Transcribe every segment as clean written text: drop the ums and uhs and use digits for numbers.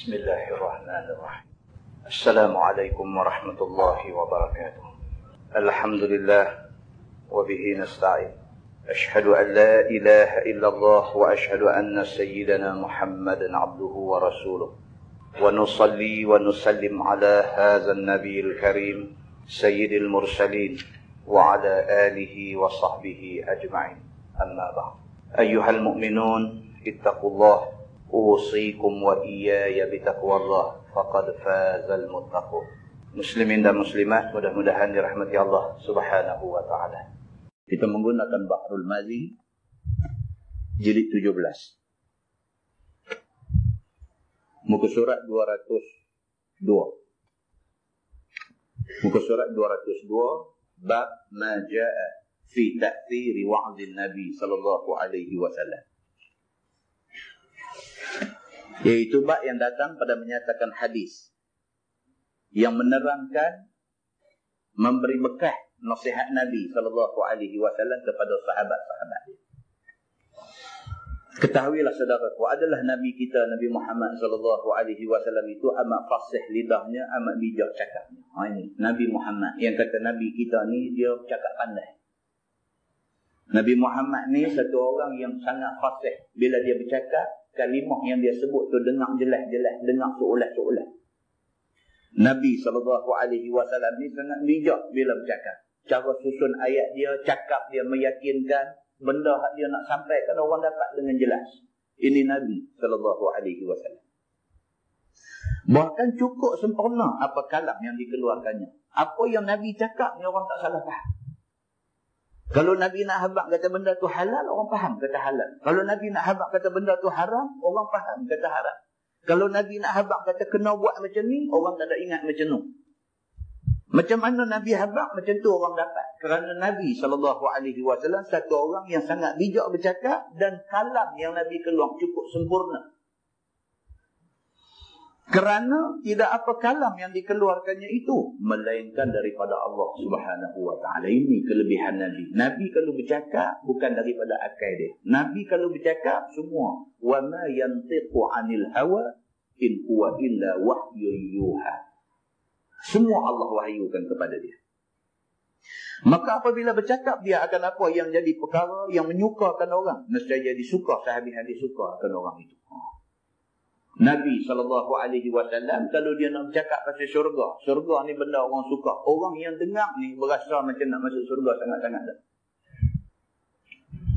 Bismillahirrahmanirrahim. Assalamualaikum warahmatullahi wabarakatuh. Alhamdulillah wa bihi nasta'in. Ashhadu an la ilaha illallah wa ashhadu anna sayyidana Muhammadan abduhu wa rasuluh. Wa nusalli wa nusallim ala hadha an-nabiyil karim sayyidil mursalin wa ala alihi wa sahbihi ajma'in. Amma ba'd. Ayyuhal mu'minun ittaqullah usikum wa iyaya bitaqwallah faqad fazal muttaqun. Muslimin dan muslimat, mudah-mudahan dirahmati Allah Subhanahu wa taala. Kita menggunakan Bahrul Mazi jilid 17. Muka surat 202. Muka surat 202 bab ma jaa fi ta'thiri wa'dhin Nabi sallallahu alaihi wasallam. Yaitu bab yang datang pada menyatakan hadis yang menerangkan, memberi bekah nasihat Nabi sallallahu alaihi wasallam kepada sahabat-sahabat dia. Ketahuilah saudaraku, adalah Nabi kita Nabi Muhammad sallallahu alaihi wasallam itu amat fasih lidahnya, amat bijak cakapnya. Ini Nabi Muhammad yang kata Nabi kita ni dia cakap pandai. Nabi Muhammad ni satu orang yang sangat fasih. Bila dia bercakap, kalimah yang dia sebut tu dengar jelas-jelas, dengar seolah-olah. Nabi SAW ni sangat bijak bila bercakap. Cara susun ayat dia, cakap dia meyakinkan, benda dia nak sampaikan orang dapat dengan jelas. Ini Nabi SAW. Bahkan cukup sempurna apa kalam yang dikeluarkannya. Apa yang Nabi cakap ni orang tak salah faham. Kalau Nabi nak habaq kata benda tu halal, orang faham kata halal. Kalau Nabi nak habaq kata benda tu haram, orang faham kata haram. Kalau Nabi nak habaq kata kena buat macam ni, orang tak ada ingat macam tu. Macam mana Nabi habaq, macam tu orang dapat. Kerana Nabi SAW satu orang yang sangat bijak bercakap dan kalam yang Nabi keluar cukup sempurna. Kerana tidak apa kalam yang dikeluarkannya itu melainkan daripada Allah Subhanahu wa taala. Ini kelebihan Nabi. Nabi kalau bercakap bukan daripada akal dia. Nabi kalau bercakap semua wa ma yantiqu 'anil hawa in huwa illa wahyun yuha. Semua Allah wahyukan kepada dia. Maka apabila bercakap dia akan apa yang jadi perkara yang menyukakan orang, nescaya jadi suka, sehabis-habis suka akan orang itu. Nabi SAW kalau dia nak bercakap pasal syurga, syurga ni benda orang suka. Orang yang dengar ni berasa macam nak masuk syurga sangat-sangat dah.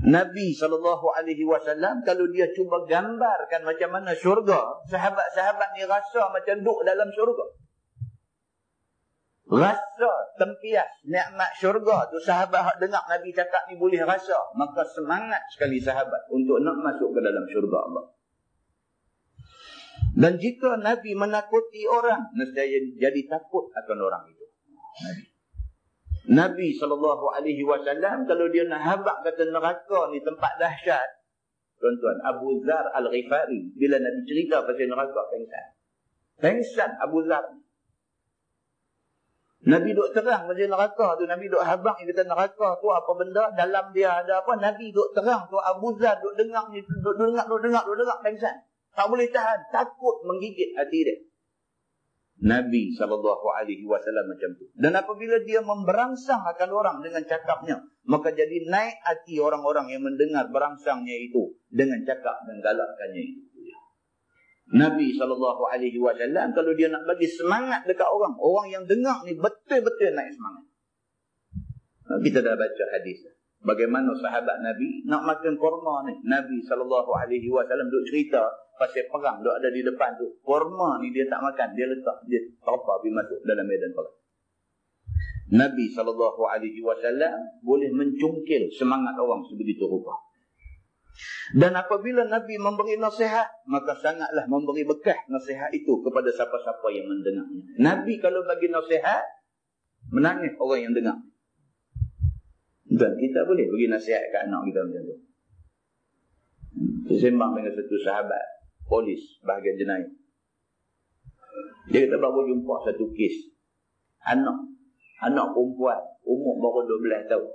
Nabi SAW kalau dia cuba gambarkan macam mana syurga, sahabat-sahabat ni rasa macam duduk dalam syurga. Rasa tempias nikmat syurga tu sahabat dengar Nabi cakap ni boleh rasa. Maka semangat sekali sahabat untuk nak masuk ke dalam syurga Allah. Dan jika Nabi menakuti orang, nescaya jadi takut akan orang itu. Nabi SAW kalau dia nak habaq kata neraka ni tempat dahsyat. Tuan-tuan, Abu Dzar Al-Ghifari bila Nabi cerita pasal neraka, pengsan. Pengsan Abu Dzar. Nabi duk terang pasal neraka tu, Nabi duk habaq kata neraka tu apa benda, dalam dia ada apa, Nabi duk terang tu, Abu Dzar duk dengar ni, duk dengar pengsan. Tak boleh tahan, takut menggigit hati dia. Nabi SAW macam tu. Dan apabila dia memberangsang akan orang dengan cakapnya, maka jadi naik hati orang-orang yang mendengar berangsangnya itu dengan cakap dan galakkannya itu. Nabi SAW kalau dia nak bagi semangat dekat orang, orang yang dengar ni betul-betul naik semangat. Kita dah baca hadis. Bagaimana sahabat Nabi nak makan korma ni. Nabi SAW duk cerita pasal perang duk ada di depan tu. Korma ni dia tak makan, dia letak, dia terpa pergi masuk dalam medan perang. Nabi SAW boleh mencungkil semangat orang sebegitu rupa. Dan apabila Nabi memberi nasihat, maka sangatlah memberi bekah nasihat itu kepada siapa-siapa yang mendengarnya. Nabi kalau bagi nasihat, menangis orang yang dengar. Dan kita boleh bagi nasihat ke anak kita macam tu. Saya sembang dengan satu sahabat polis bahagian jenayah. Dia kata baru jumpa satu kes anak perempuan umur baru 12 tahun.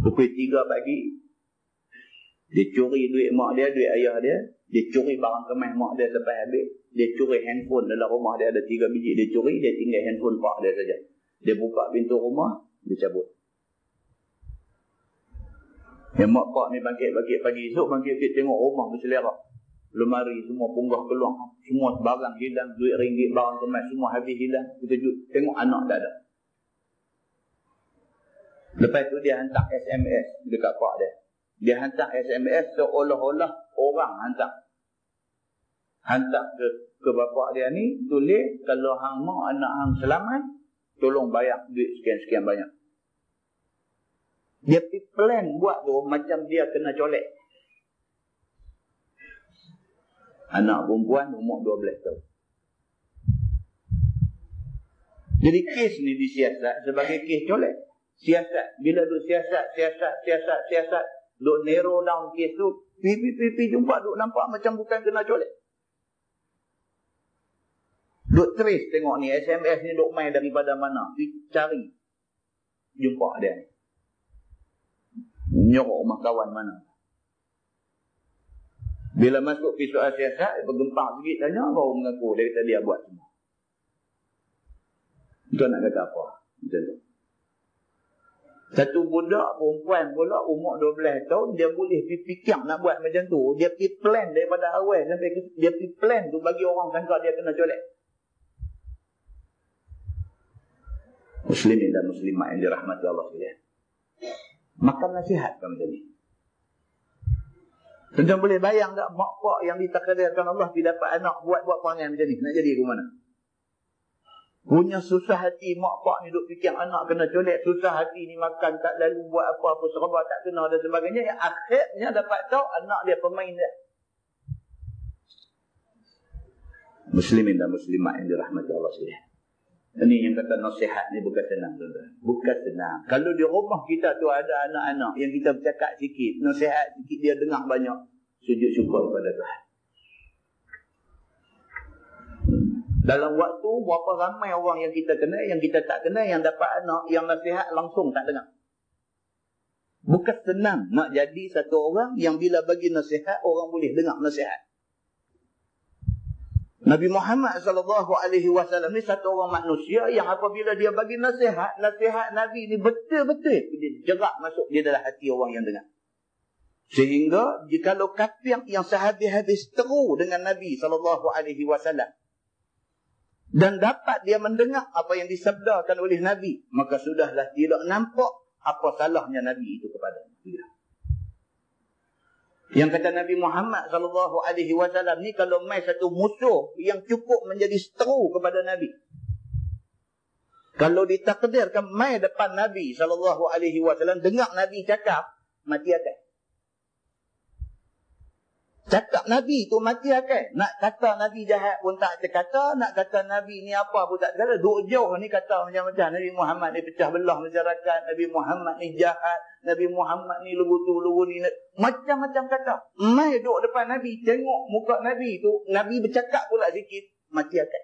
Pukul 3 pagi Dia curi duit mak dia, duit ayah dia. Dia curi barang kemas mak dia lepas habis. Dia curi handphone dalam rumah dia, ada 3 biji. Dia curi, dia tinggal handphone pak dia saja. Dia buka pintu rumah, dia cabut. Yang mak pak ni bangkit pagi esok, bangkit tengok rumah berselerak. Lemari semua punggah keluar. Semua barang hilang, duit ringgit, barang kemas semua habis hilang. Kita tengok anak tak ada. Lepas tu dia hantar SMS dekat pak dia. Dia hantar SMS seolah-olah orang hantar. Hantar ke bapa dia ni, tulis kalau hang mau anak hang selamat, tolong bayar duit sekian-sekian banyak. Dia plan buat tu macam dia kena colek. Anak perempuan umur 12 tahun. Jadi kes ni disiasat sebagai kes colek. Siasat. Bila duk siasat. Duk narrow down kes tu. Pipi jumpa duk nampak macam bukan kena colek. Duk trace tengok ni. SMS ni duk main daripada mana. Cari. Jumpa dia ni. Nyorok rumah kawan mana. Bila masuk ke soal siasat, bergempar sikit tanya, baru mengaku. Dia kata dia buat semua. Itu nak kata apa? Macam tu. Satu budak perempuan pula umur 12 tahun, dia boleh fikir nak buat macam tu. Dia pergi plan daripada awal sampai dia pergi plan tu bagi orang sangka dia kena colek. Muslimin dan muslimat yang dirahmati Allah sekalian. Makan nasihat kan macam ni. Tuan-tuan boleh bayang tak mak pak yang ditakdirkan Allah bila dapat anak buat perangai macam ni? Nak jadi ke mana? Punya susah hati mak pak ni duk fikir anak kena colek, susah hati ni makan tak lalu buat apa-apa serba tak kena dan sebagainya. Yang akhirnya dapat tahu anak dia pemain dia. Muslimin dan muslimat yang dirahmati Allah sekalian. Ini yang kata nasihat ni bukan senang, tuan-tuan. Bukan senang. Kalau di rumah kita tu ada anak-anak yang kita bercakap sikit, nasihat sikit, dia dengar banyak, sujud syukur kepada Tuhan. Dalam waktu berapa ramai orang yang kita kenal, yang kita tak kenal, yang dapat anak, yang nasihat langsung tak dengar. Bukan senang nak jadi satu orang yang bila bagi nasihat, orang boleh dengar nasihat. Nabi Muhammad SAW ni satu orang manusia yang apabila dia bagi nasihat, nasihat Nabi ni betul-betul dia jerak masuk di dalam hati orang yang dengar. Sehingga jikalau kafir yang sehabis-habis teru dengan Nabi SAW dan dapat dia mendengar apa yang disabdakan oleh Nabi, maka sudahlah tidak nampak apa salahnya Nabi itu kepada dia. Yang kata Nabi Muhammad SAW ni kalau mai satu musuh yang cukup menjadi seteru kepada Nabi. Kalau ditakdirkan mai depan Nabi SAW, dengar Nabi cakap, mati akan. Cakap Nabi tu mati akan. Nak kata Nabi jahat pun tak terkata, nak kata Nabi ni apa pun tak terkata. Duk jauh ni kata macam-macam. Nabi Muhammad ni pecah belah masyarakat, Nabi Muhammad ni jahat, Nabi Muhammad ni lugu tu, lugu ni. Macam-macam kata. Mai duduk depan Nabi, tengok muka Nabi tu, Nabi bercakap pula sikit, mati akan.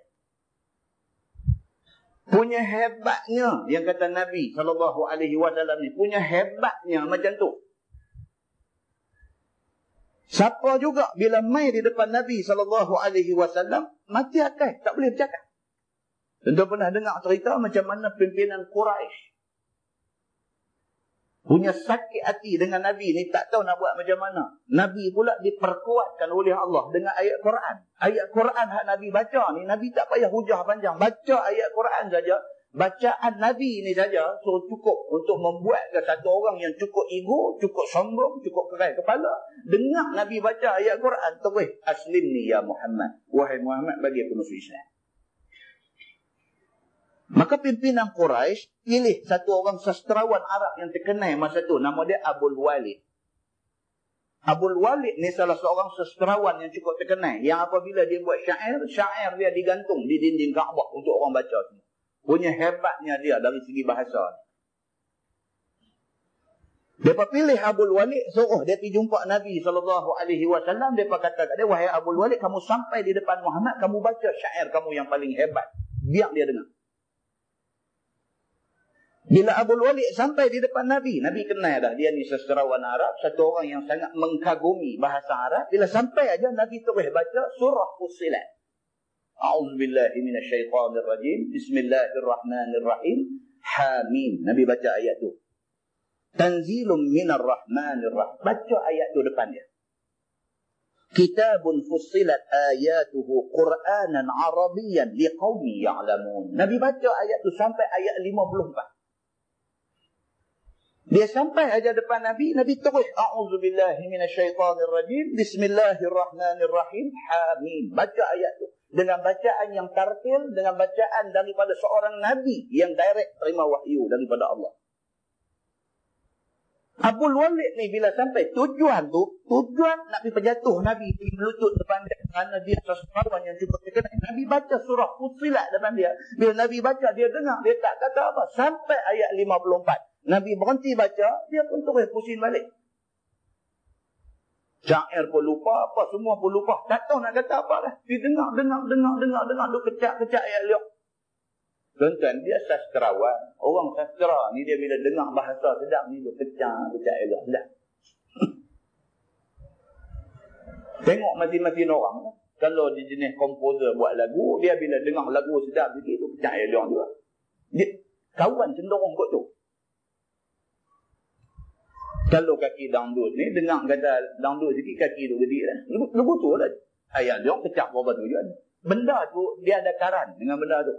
Punya hebatnya, yang kata Nabi SAW ni, punya hebatnya macam tu. Siapa juga bila mai di depan Nabi SAW, mati akan, tak boleh bercakap. Tentu pernah dengar cerita macam mana pimpinan Quraisy punya sakit hati dengan Nabi ni, tak tahu nak buat macam mana. Nabi pula diperkuatkan oleh Allah dengan ayat Quran. Ayat Quran hak Nabi baca ni, Nabi tak payah hujah panjang. Baca ayat Quran saja. Bacaan Nabi ni saja so cukup untuk membuatkan satu orang yang cukup ego, cukup sombong, cukup kerai kepala. Dengar Nabi baca ayat Quran, terus aslimni ya Muhammad. Wahai Muhammad, bagi aku masuk Islam. Maka pimpinan Quraisy pilih satu orang sastrawan Arab yang terkenal masa tu, nama dia Abul Walid. Abul Walid ni salah seorang sastrawan yang cukup terkenal, yang apabila dia buat syair, syair dia digantung di dinding Kaabah untuk orang baca semua. Punya hebatnya dia dari segi bahasa. Mereka pilih Abul Walid, suruh dia pergi jumpa Nabi SAW. Mereka kata kat dia, wahai Abul Walid, kamu sampai di depan Muhammad, kamu baca syair kamu yang paling hebat. Biar dia dengar. Bila Abu Walid sampai di depan Nabi, Nabi kenal dah dia ni sasterawan Arab, satu orang yang sangat mengkagumi bahasa Arab. Bila sampai aja Nabi terus baca surah Fussilat. A'udzubillahi minasyaitonirrajim. Bismillahirrahmanirrahim. Hamim. Nabi baca ayat tu. Tanzilum minarrahmanirrahim. Baca ayat tu depan dia. Kitabun fussilat ayatuhu Qur'anan Arabiyan liqaumi ya'lamun. Nabi baca ayat tu sampai ayat 54. Dia sampai aja depan Nabi, Nabi terus a'udzubillahi minasyaitonirrajim. Bismillahirrahmanirrahim. Hamim. Baca ayat tu dengan bacaan yang tartil, dengan bacaan daripada seorang nabi yang direct terima wahyu daripada Allah. Abu Walid ni bila sampai tujuan nak pergi penjatuh Nabi pergi melutut depan dia kerana dia sastrawan yang cukup terkenal. Nabi baca surah Fussilat depan dia. Bila Nabi baca, dia dengar, dia tak kata apa sampai ayat 54. Nabi berhenti baca, dia pun terus pusing balik. Syair pun lupa, apa semua pun lupa. Tak tahu nak kata apa dah. Dia dengar, duk kecak-kecak ayat liok. Tuan-tuan, dia sastrawan. Orang sastra ni dia bila dengar bahasa sedap ni duk kecak-kecak ayat liok. Sedap. Tengok masing-masing orang. Kalau dia jenis komposer buat lagu, dia bila dengar lagu sedap sikit duk kecak ayat liok juga. Dia kawan cenderung kot tu. Kalau kaki dangdut ni, dengar kata dangdut sikit, kaki tu gedik lah. Lepas tu lah. Ayat dia kecap apa tu juga. Benda tu, dia ada karan dengan benda tu.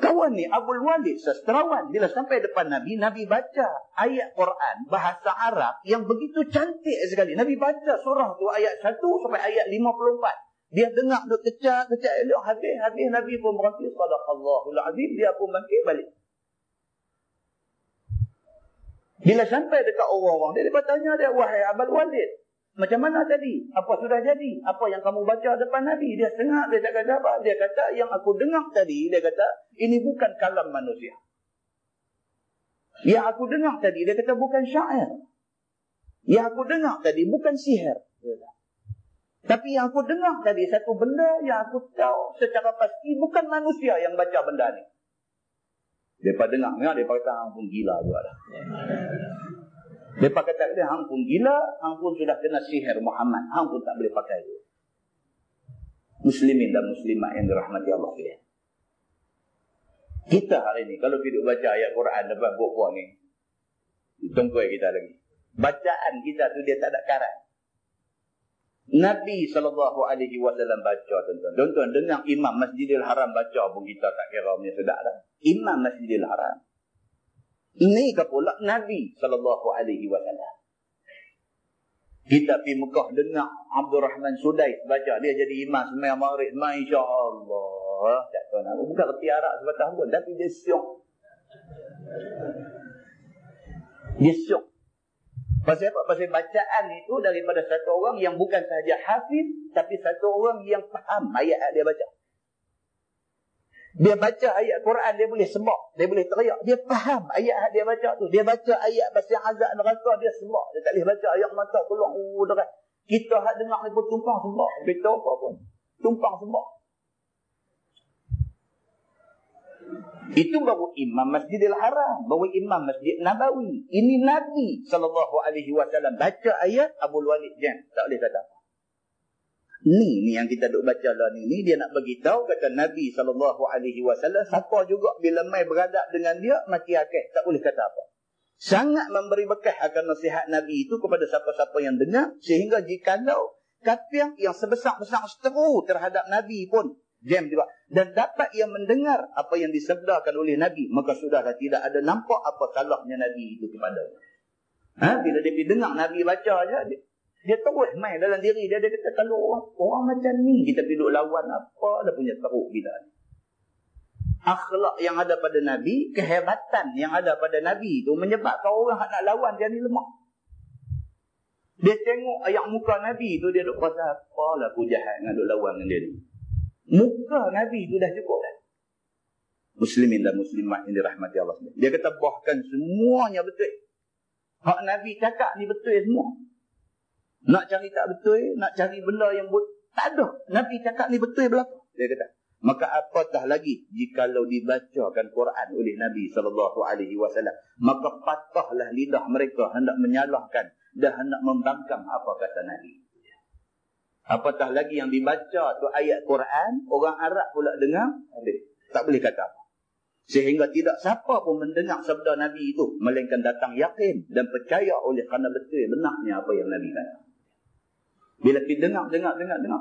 Kawan ni, Abu Walid, sastrawan. Bila sampai depan Nabi, Nabi baca ayat Quran, bahasa Arab yang begitu cantik sekali. Nabi baca surah tu, ayat 1 sampai ayat 54. Dia dengar tu kecap elok, habis Nabi pun berhenti. Sadaqallahul azim, dia pun bangkit balik. Bila sampai dekat orang-orang dia, dia bertanya dia, wahai Abu Walid, macam mana tadi? Apa sudah jadi? Apa yang kamu baca depan Nabi? Dia sengak, dia tak kata apa. Dia kata, yang aku dengar tadi, dia kata, ini bukan kalam manusia. Yang aku dengar tadi, dia kata, bukan syair. Yang aku dengar tadi, bukan sihir. Tapi yang aku dengar tadi, satu benda yang aku tahu secara pasti, bukan manusia yang baca benda ni. Mereka dengar, mereka kata, hang pun gila juga dah. Mereka kata, hang pun gila, hang pun sudah kena sihir Muhammad. Hang pun tak boleh pakai itu. Muslimin dan muslimat yang dirahmati Allah sekalian. Kita hari ni, kalau hidup baca ayat Quran depan buku ni, tunggu kita lagi. Bacaan kita tu dia tak ada karat. Nabi SAW baca, tuan-tuan. Dengar Imam Masjidil Haram baca pun kita tak kira punya sedap dah. Imam Masjidil Haram. Ini ke pula Nabi SAW. Kita pergi Mekah dengar Abdul Rahman Sudais baca. Dia jadi imam sembahyang maghrib. Masya Allah. Tak tahu nak. Bukan kerti Arab sebatang pun. Tapi dia syok. Dia syok. Pasal apa? Pasal bacaan itu daripada satu orang yang bukan sahaja hafiz, tapi satu orang yang faham ayat dia baca. Dia baca ayat Quran, dia boleh sembah, dia boleh teriak. Dia faham ayat dia baca tu. Dia baca ayat pasal azab neraka, dia sembah. Dia tak boleh baca ayat mata keluar dekat. Kita hak dengar ni pun tumpang sembah. Kita apa pun. Tumpang sembah. Itu baru Imam Masjidil Haram, baru Imam Masjid Nabawi. Ini Nabi SAW baca ayat, Abu Walid jam. Tak boleh kata apa. Ni yang kita duk baca lah ni. Dia nak bagi tahu kata Nabi SAW, siapa juga bila mai beradab dengan dia, mati akeh. Tak boleh kata apa. Sangat memberi bekas akan nasihat Nabi itu kepada siapa-siapa yang dengar. Sehingga jikalau kafir yang sebesar-besar seteru terhadap Nabi pun jam juga. Dan dapat ia mendengar apa yang disabdakan oleh Nabi, maka sudahlah tidak ada nampak apa salahnya Nabi itu kepadanya. Bila dia pergi dengar Nabi baca aja, dia terus main dalam diri dia. Dia kata, kalau orang macam ni kita pergi duduk lawan, apa dah punya teruk kita ni. Akhlak yang ada pada Nabi, kehebatan yang ada pada Nabi itu menyebabkan orang nak lawan dia ni lemah. Dia tengok ayat muka Nabi tu, dia duk rasa, apalah aku jahat nak duk lawan dengan dia ni. Muka Nabi itu dah cukup dah. Muslimin dan muslimat yang dirahmati Allah. Dia kata bahkan semuanya betul. Hak Nabi cakap ni betul semua. Nak cari tak betul, nak cari benda yang tak ada. Nabi cakap ni betul berlaku. Dia kata Maka apatah lagi jikalau dibacakan Quran oleh Nabi SAW. Maka patahlah lidah mereka hendak menyalahkan dan hendak membangkang apa kata Nabi. Apatah lagi yang dibaca tu ayat Quran, orang Arab pula dengar, tak boleh kata apa. Sehingga tidak siapa pun mendengar sabda Nabi itu, melainkan datang yakin dan percaya oleh kerana betul benarnya apa yang Nabi kata. Bila kita dengar,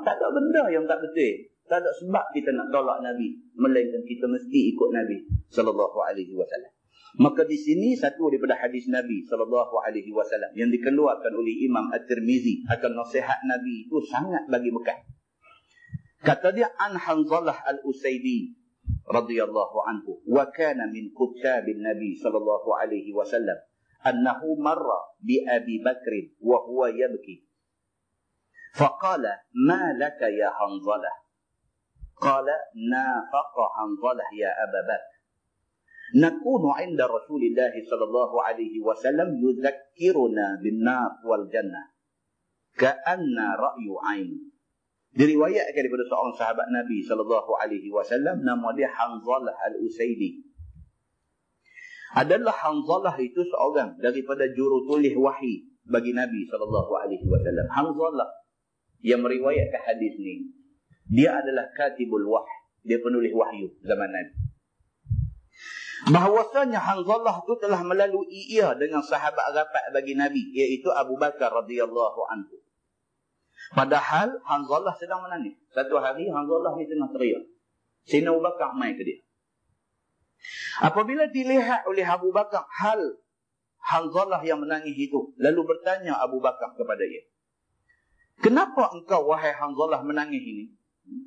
tak ada benda yang tak betul. Tak ada sebab kita nak tolak Nabi, melainkan kita mesti ikut Nabi SAW. Maka di sini satu daripada hadis Nabi SAW yang dikeluarkan oleh Imam At-Tirmizi akan nasihat Nabi itu sangat bagi bekas. Kata dia, an Hanzalah Al-Usaidi radhiyallahu anhu wa kana min kutabin Nabi SAW annahu marra bi Abi Bakr wa huwa yabki faqala ma laka ya Hanzalah qala nafaqa Hanzalah ya Aba Bakr nakunu 'inda Rasulillah sallallahu alaihi wasallam yudzakkiruna bin nar wal jannah ka'anna ra'yu 'ain. Diriwayatkan daripada seorang sahabat Nabi SAW, nama dia Hanzalah Al-Usaidi. Adalah Hanzalah itu seorang daripada jurutulis wahyi bagi Nabi SAW. Hanzalah yang meriwayatkan hadis ni, dia adalah katibul wahyi, dia penulis wahyu zaman Nabi. Bahawasanya Hanzalah itu telah melalui ia dengan sahabat rapat bagi Nabi, iaitu Abu Bakar radhiyallahu anhu. Padahal Hanzalah sedang menangis. Satu hari Hanzalah ni tengah teriak. Sayyidina Abu Bakar mai ke dia. Apabila dilihat oleh Abu Bakar hal Hanzalah yang menangis itu, lalu bertanya Abu Bakar kepada dia, kenapa engkau wahai Hanzalah menangis ini?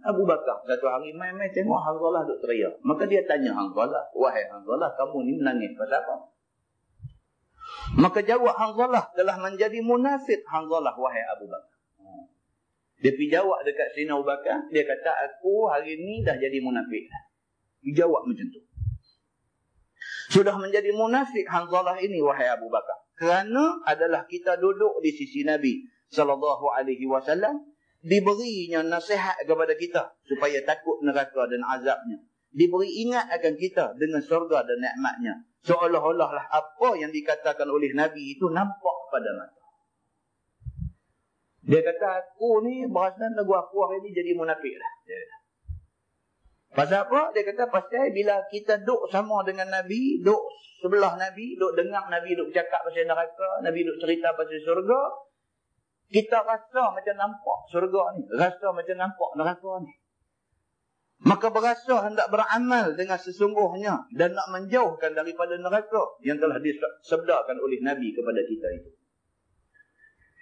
Abu Bakar satu hari mai tengok Hanzalah duk teriak. Maka dia tanya Hanzalah, wahai Hanzalah, kamu ni menangis pasal apa? Maka jawab Hanzalah, telah menjadi munafik Hanzalah wahai Abu Bakar. Dia pergi jawab dekat Sayyidina Abu Bakar, dia kata, aku hari ni dah jadi munafik. Dia jawab macam tu. Sudah menjadi munafik Hanzalah ini wahai Abu Bakar. Kerana adalah kita duduk di sisi Nabi SAW, diberinya nasihat kepada kita supaya takut neraka dan azabnya. Diberi ingat akan kita dengan syurga dan nikmatnya. Seolah-olah lah apa yang dikatakan oleh Nabi itu nampak pada mata. Dia kata, aku ni berasan lagu aku hari ni jadi munafik dah. Pasal apa? Dia kata, pasal bila kita duduk sama dengan Nabi, duduk sebelah Nabi, duduk dengar Nabi duduk cakap pasal neraka, Nabi duduk cerita pasal syurga, kita rasa macam nampak syurga ni, rasa macam nampak neraka ni. Maka berasa hendak beramal dengan sesungguhnya dan nak menjauhkan daripada neraka yang telah disabdakan oleh Nabi kepada kita itu.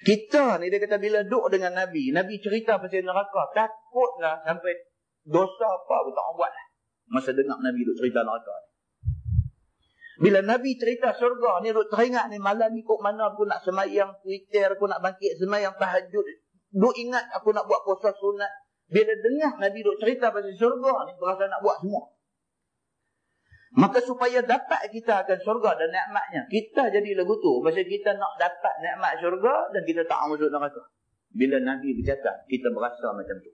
Kita ni, dia kata, bila duduk dengan Nabi, Nabi cerita pasal neraka, takutlah sampai dosa apa pun tak buat lah. Masa dengar Nabi duduk cerita neraka ni. Bila Nabi cerita syurga ni, duduk teringat ni, malam ni kok mana aku nak semayang Twitter, aku nak bangkit semayang tahajud, duduk ingat aku nak buat puasa sunat. Bila dengar Nabi duduk cerita pasal syurga ni, berasa nak buat semua. Maka supaya dapat kita akan syurga dan nikmatnya, kita jadi lagu tu. Pasal kita nak dapat nikmat syurga dan kita tak masuk neraka. Bila Nabi bercakap, kita berasa macam tu.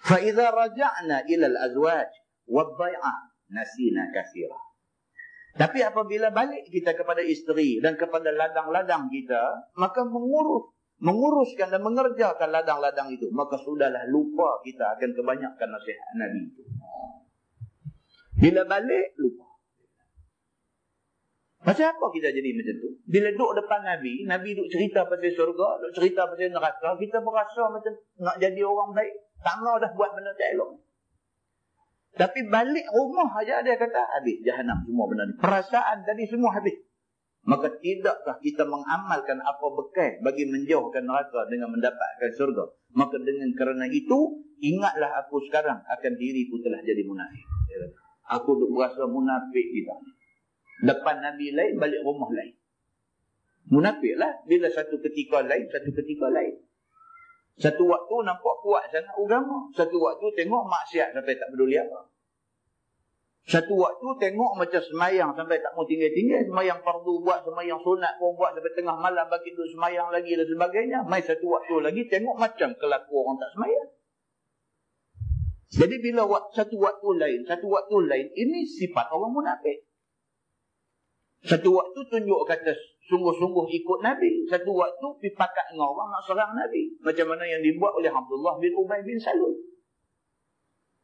فَإِذَا رَجَعْنَا إِلَى الْأَزْوَاجِ وَالضَّيْعَةِ نَسِينَا كَثِيرًا. Tapi apabila balik kita kepada isteri dan kepada ladang-ladang kita, maka menguruskan dan mengerjakan ladang-ladang itu, maka sudahlah lupa kita akan kebanyakan nasihat Nabi itu. Bila balik, lupa. Pasal apa kita jadi macam tu? Bila duduk depan Nabi, Nabi duduk cerita pasal syurga, duduk cerita pasal neraka, kita berasa macam nak jadi orang baik. Tak mau dah buat benda tak elok. Tapi balik rumah aja dia kata, habis jahanam semua benda ni. Perasaan tadi semua habis. Maka tidakkah kita mengamalkan apa bekal bagi menjauhkan neraka dengan mendapatkan syurga? Maka dengan kerana itu, ingatlah aku sekarang akan diriku telah jadi munafik. Aku duk berasa munafik kita. Depan Nabi lain, balik rumah lain. Munafik lah. Bila satu ketika lain, satu ketika lain. Satu waktu nampak kuat sangat agama. Satu waktu tengok maksiat sampai tak peduli apa. Satu waktu tengok macam semayang sampai tak mau tinggal-tinggal. Semayang fardu buat, semayang sunat pun buat sampai tengah malam bagi duduk semayang lagi dan sebagainya. Mai satu waktu lagi tengok macam kelaku orang tak semayang. Jadi bila satu waktu lain, ini sifat orang munafik. Satu waktu tunjuk kata sungguh-sungguh ikut Nabi. Satu waktu pergi pakat dengan orang nak serang Nabi. Macam mana yang dibuat oleh Abdullah bin Ubay bin Salul.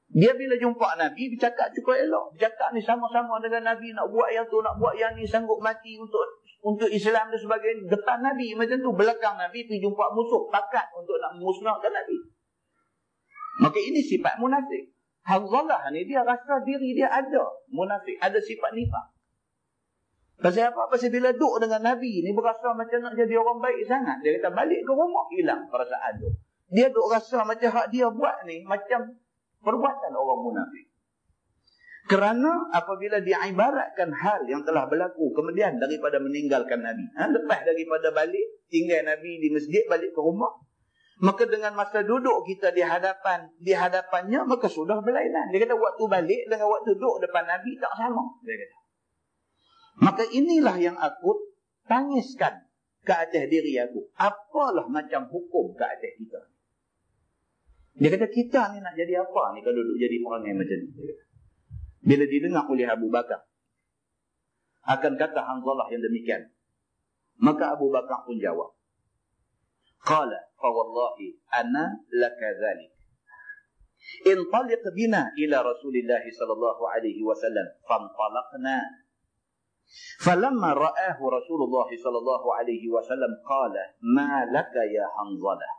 Dia bila jumpa Nabi, bercakap cukup elok. Bercakap ni sama-sama dengan Nabi, nak buat yang tu, nak buat yang ni, sanggup mati untuk Islam dan sebagainya. Depan Nabi macam tu. Belakang Nabi pergi jumpa musuh, pakat untuk nak memusnahkan Nabi. Maka ini sifat munafik. Hanzalah ni dia rasa diri dia ada munafik, ada sifat nifak. Pasal apa? Pasal bila duduk dengan Nabi ni berasa macam nak jadi orang baik sangat. Dia kata balik ke rumah, hilang perasaan tu. Dia duduk rasa macam hak dia buat ni macam perbuatan orang munafik. Kerana apabila diibaratkan hal yang telah berlaku kemudian daripada meninggalkan Nabi. Lepas daripada balik, tinggal Nabi di masjid, balik ke rumah. Maka dengan masa duduk kita di hadapannya, maka sudah berlainan. Dia kata waktu balik dengan waktu duduk depan Nabi tak sama. Dia kata. Maka inilah yang aku tangiskan ke atas diri aku. Apalah macam hukum ke atas kita. Dia kata kita ni nak jadi apa ni kalau duduk jadi orang yang macam ni. Dia kata. Bila didengar oleh Abu Bakar akan kata Hanzalah yang demikian, maka Abu Bakar pun jawab, qala fa wallahi ana laka dhalik intaliq bina ila Rasulillah sallallahu alaihi wasallam fantalaqna falamma ra'ahu Rasulullah sallallahu alaihi wasallam qala ma laka ya Hanzalah.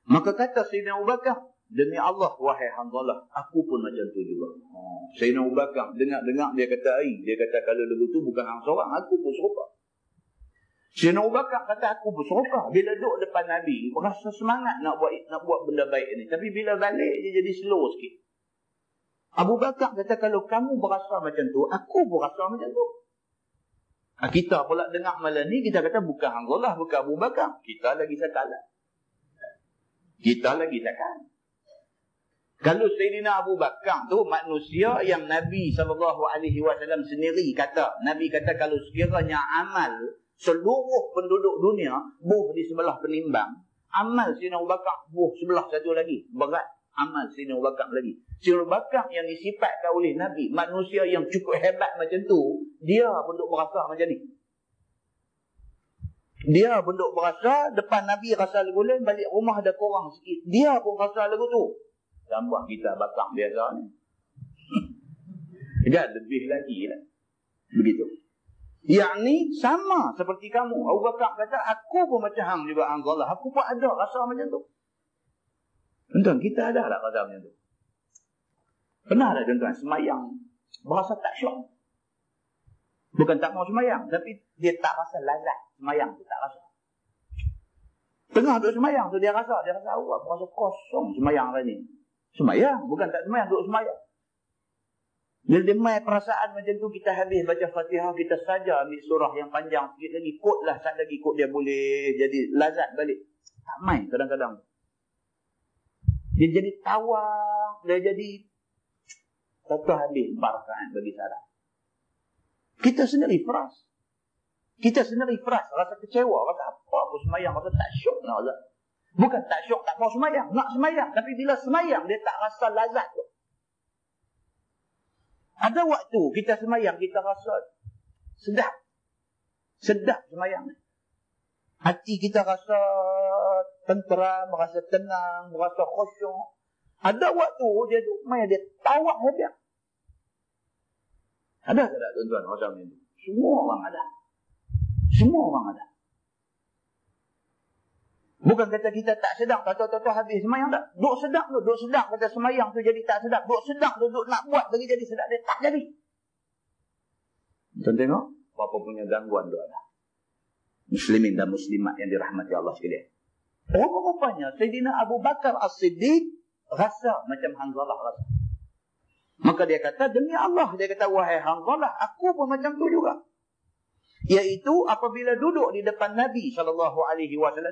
Maka kata Sayyidina Abu Bakar, demi Allah wahai Hanzalah, aku pun macam tu juga. Sayyidina Abu Bakar dengar dia kata dia kata kalau lagu tu bukan hang seorang, aku pun serupa. Sayyidina Abu Bakar kata aku pun serupa. Bila duduk depan Nabi berasa semangat nak buat benda baik ni, tapi bila balik dia jadi slow sikit. Abu Bakar kata kalau kamu berasa macam tu, aku pun rasa macam tu. Kita pula dengar malam ni, kita kata bukan Hanzalah, bukan Abu Bakar, kita lagi sakalah. Kita lagi takkan. Kalau Sayyidina Abu Bakar tu manusia yang Nabi SAW sendiri kata, Nabi kata kalau sekiranya amal seluruh penduduk dunia buh di sebelah penimbang, amal Sayyidina Abu Bakar buh sebelah satu lagi, berat amal Sayyidina Abu Bakar lagi. Sayyidina Abu Bakar yang disifatkan oleh Nabi, manusia yang cukup hebat macam tu, dia pun duk berasa macam ni. Dia pun duk berasa depan Nabi rasa lagu lain, balik rumah ada korang sikit, dia pun rasa lagu tu. Tambah kita Bakar biasa ni. Dia lebih lagi lah. Begitu. Yang ni sama seperti kamu. Abu Bakar kata, aku pun macam hang juga Hanzalah. Aku pun ada rasa macam tu. Tuan-tuan, kita ada tak rasa macam tu? Pernah tak tuan-tuan semayang berasa tak syok? Bukan tak mau semayang, tapi dia tak rasa lazat. Semayang tu tak rasa. Tengah duduk semayang tu dia rasa Allah, aku rasa kosong semayang hari ni. Semayang, bukan tak semayang, duduk semayang. Bila dia main perasaan macam tu, kita habis baca Fatihah, kita saja ambil surah yang panjang sikit lagi, kot lah, saat lagi kot dia boleh jadi lazat balik. Tak main kadang-kadang. Dia jadi tawang, dia jadi tak habis barakat bagi sarah. Kita sendiri frust. Rasa kecewa, rasa apa pun semayang, rasa tak syok nak rasa. Bukan tak syok, tak mau semayang, nak semayang. Tapi bila semayang, dia tak rasa lazat tu. Ada waktu kita semayang, kita rasa sedap. Sedap semayang. Hati kita rasa tenteram, rasa tenang, rasa khusyuk. Ada waktu dia main, dia tawak hebat. Ada tak tuan-tuan rasa macam itu? Semua orang ada. Bukan kata kita tak sedap, kata-kata habis semayang tak. Duk sedap kata semayang tu jadi tak sedap. Duk sedap tu, duk nak buat bagi jadi sedap, dia tak jadi. Tuan tengok, apa punya gangguan tu ada. Muslimin dan muslimat yang dirahmati Allah sekalian. Rupanya Sayyidina Abu Bakar As-Siddiq rasa macam Hanzalah rasa. Maka dia kata, demi Allah, dia kata, wahai Hanzalah, aku pun macam tu juga. Iaitu apabila duduk di depan Nabi SAW,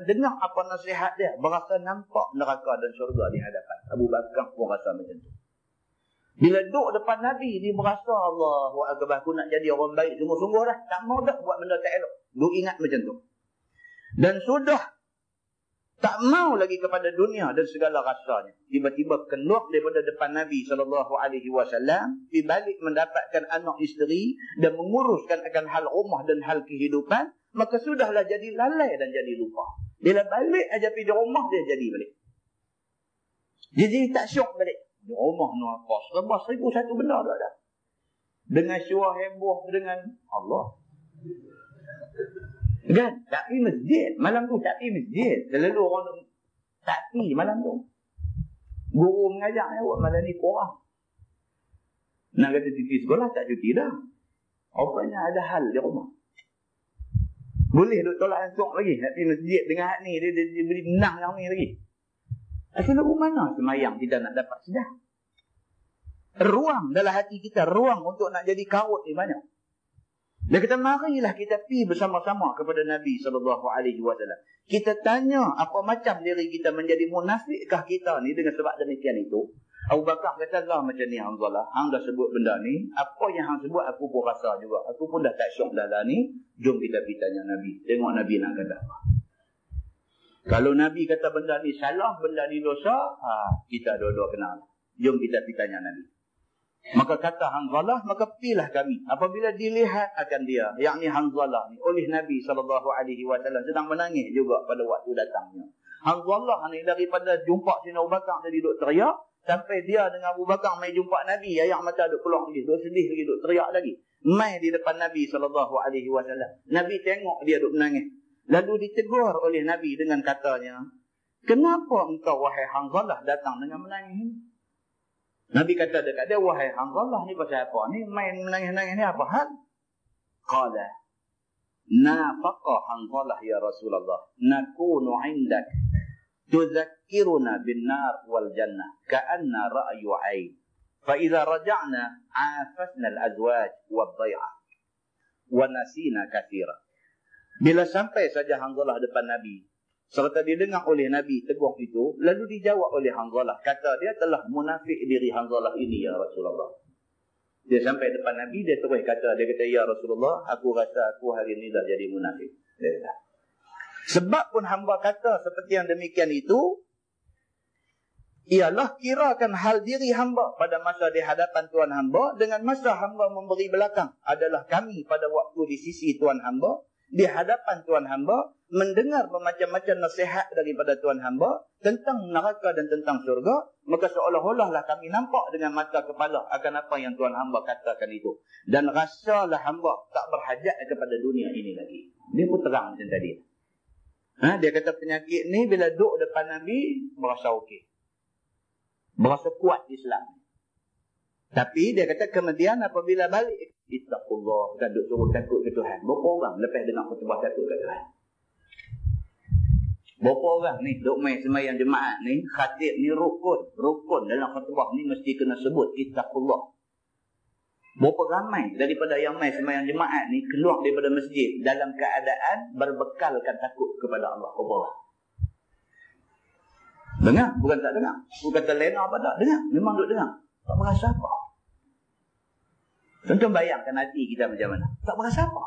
dengar apa nasihat dia, berasa nampak neraka dan syurga di hadapan. Abu Bakar pun rasa macam tu. Bila duduk depan Nabi ni berasa, Allahu Akbar, aku nak jadi orang baik sungguh-sungguh dah, tak mau dah buat benda tak elok. Duk ingat macam tu. Dan sudah Tak mau lagi kepada dunia dan segala rasanya. Tiba-tiba keluar daripada depan Nabi SAW. Di balik mendapatkan anak isteri dan menguruskan akan hal rumah dan hal kehidupan. Maka sudahlah jadi lalai dan jadi lupa. Dia balik aja pergi di rumah, dia jadi balik. Dia jadi tak syok balik. Di rumah ni apa? Serba 1001 benda dah. Dengan syurah heboh dengan Allah. Kan? Tak pergi masjid. Malam tu tak pergi masjid. Selalu orang tak pergi malam tu. Guru mengajar awak malam ni korang. Nak kata cuti sekolah, tak cuti dah. Rupanya ada hal di rumah. Boleh duk tolak ansuk lagi. Nak pergi masjid dengan hak ni. Dia beri menang yang ni lagi. Akhirnya mana semayang kita nak dapat sedah? Ruang dalam hati kita. Ruang untuk nak jadi karut ni banyak. Dan kita marilah kita pergi bersama-sama kepada Nabi SAW. Kita tanya apa macam diri kita menjadi munafikkah kita ni dengan sebab demikian itu. Abu Bakar kata, Allah macam ni Hanzalah. Hang dah sebut benda ni. Apa yang hang sebut aku pun rasa juga. Aku pun dah tak syok dah ni. Jom kita pergi tanya Nabi. Tengok Nabi nak kata apa. Kalau Nabi kata benda ni salah, benda ni dosa, kita dua-dua kenal. Jom kita pergi tanya Nabi. Maka kata Hanzalah, maka pilih kami. Apabila dilihat akan dia, yakni Hanzalah ni, oleh Nabi SAW sedang menangis juga pada waktu datangnya. Hanzalah ni daripada jumpa Sayyidina Abu Bakar jadi duk teriak, sampai dia dengan Abu Bakar mai jumpa Nabi, air mata duk keluar lagi, duk sedih lagi, duk teriak lagi. Mai di depan Nabi SAW. Nabi tengok dia duk menangis. Lalu ditegur oleh Nabi dengan katanya, kenapa engkau wahai Hanzalah datang dengan menangis ini? Nabi kata dekat dia, wahai Hanzalah ni pasal apa? Ni main menangis-nangis ni apa hal? Qala, nafaqa Hanzalah ya Rasulullah. Nakunu indak. Tuzakkiruna bin nar wal jannah. Ka'anna ra'yu ain. Fa'idha raja'na, afasna al-azwaj wal day'ah. Wa nasina kathira. Bila sampai saja Hanzalah depan Nabi, serta didengar oleh Nabi tegur itu, lalu dijawab oleh Hanzalah. Kata dia telah munafik diri Hanzalah ini ya Rasulullah. Dia sampai depan Nabi, dia terus kata, ya Rasulullah, aku rasa aku hari ini dah jadi munafik. Sebab pun hamba kata seperti yang demikian itu, ialah kirakan hal diri hamba pada masa di hadapan Tuhan hamba, dengan masa hamba memberi belakang adalah kami pada waktu di sisi Tuhan hamba, di hadapan Tuhan hamba, mendengar bermacam-macam nasihat daripada Tuhan hamba tentang neraka dan tentang syurga, maka seolah-olahlah kami nampak dengan mata kepala akan apa yang Tuhan hamba katakan itu. Dan rasalah hamba tak berhajat kepada dunia ini lagi. Dia pun terang macam tadi. Dia kata penyakit ni bila duduk depan Nabi, berasa okey. Berasa kuat Islam. Tapi dia kata kemudian apabila balik, ittaqullah, dan duk suruh takut ke Tuhan. Berapa orang lepas dengar khutbah takut ke Tuhan? Berapa orang ni duk main sembahyang jemaat ni, khatib ni rukun dalam khutbah ni mesti kena sebut ittaqullah. Berapa ramai daripada yang main sembahyang jemaat ni keluar daripada masjid dalam keadaan berbekalkan takut kepada Allah. Berapa orang? Dengar? Bukan tak dengar. Bukan terlena apa tak? Dengar. Memang duk dengar. Tak merasa apa. Tentu bayangkan hati kita macam mana. Tak merasa apa.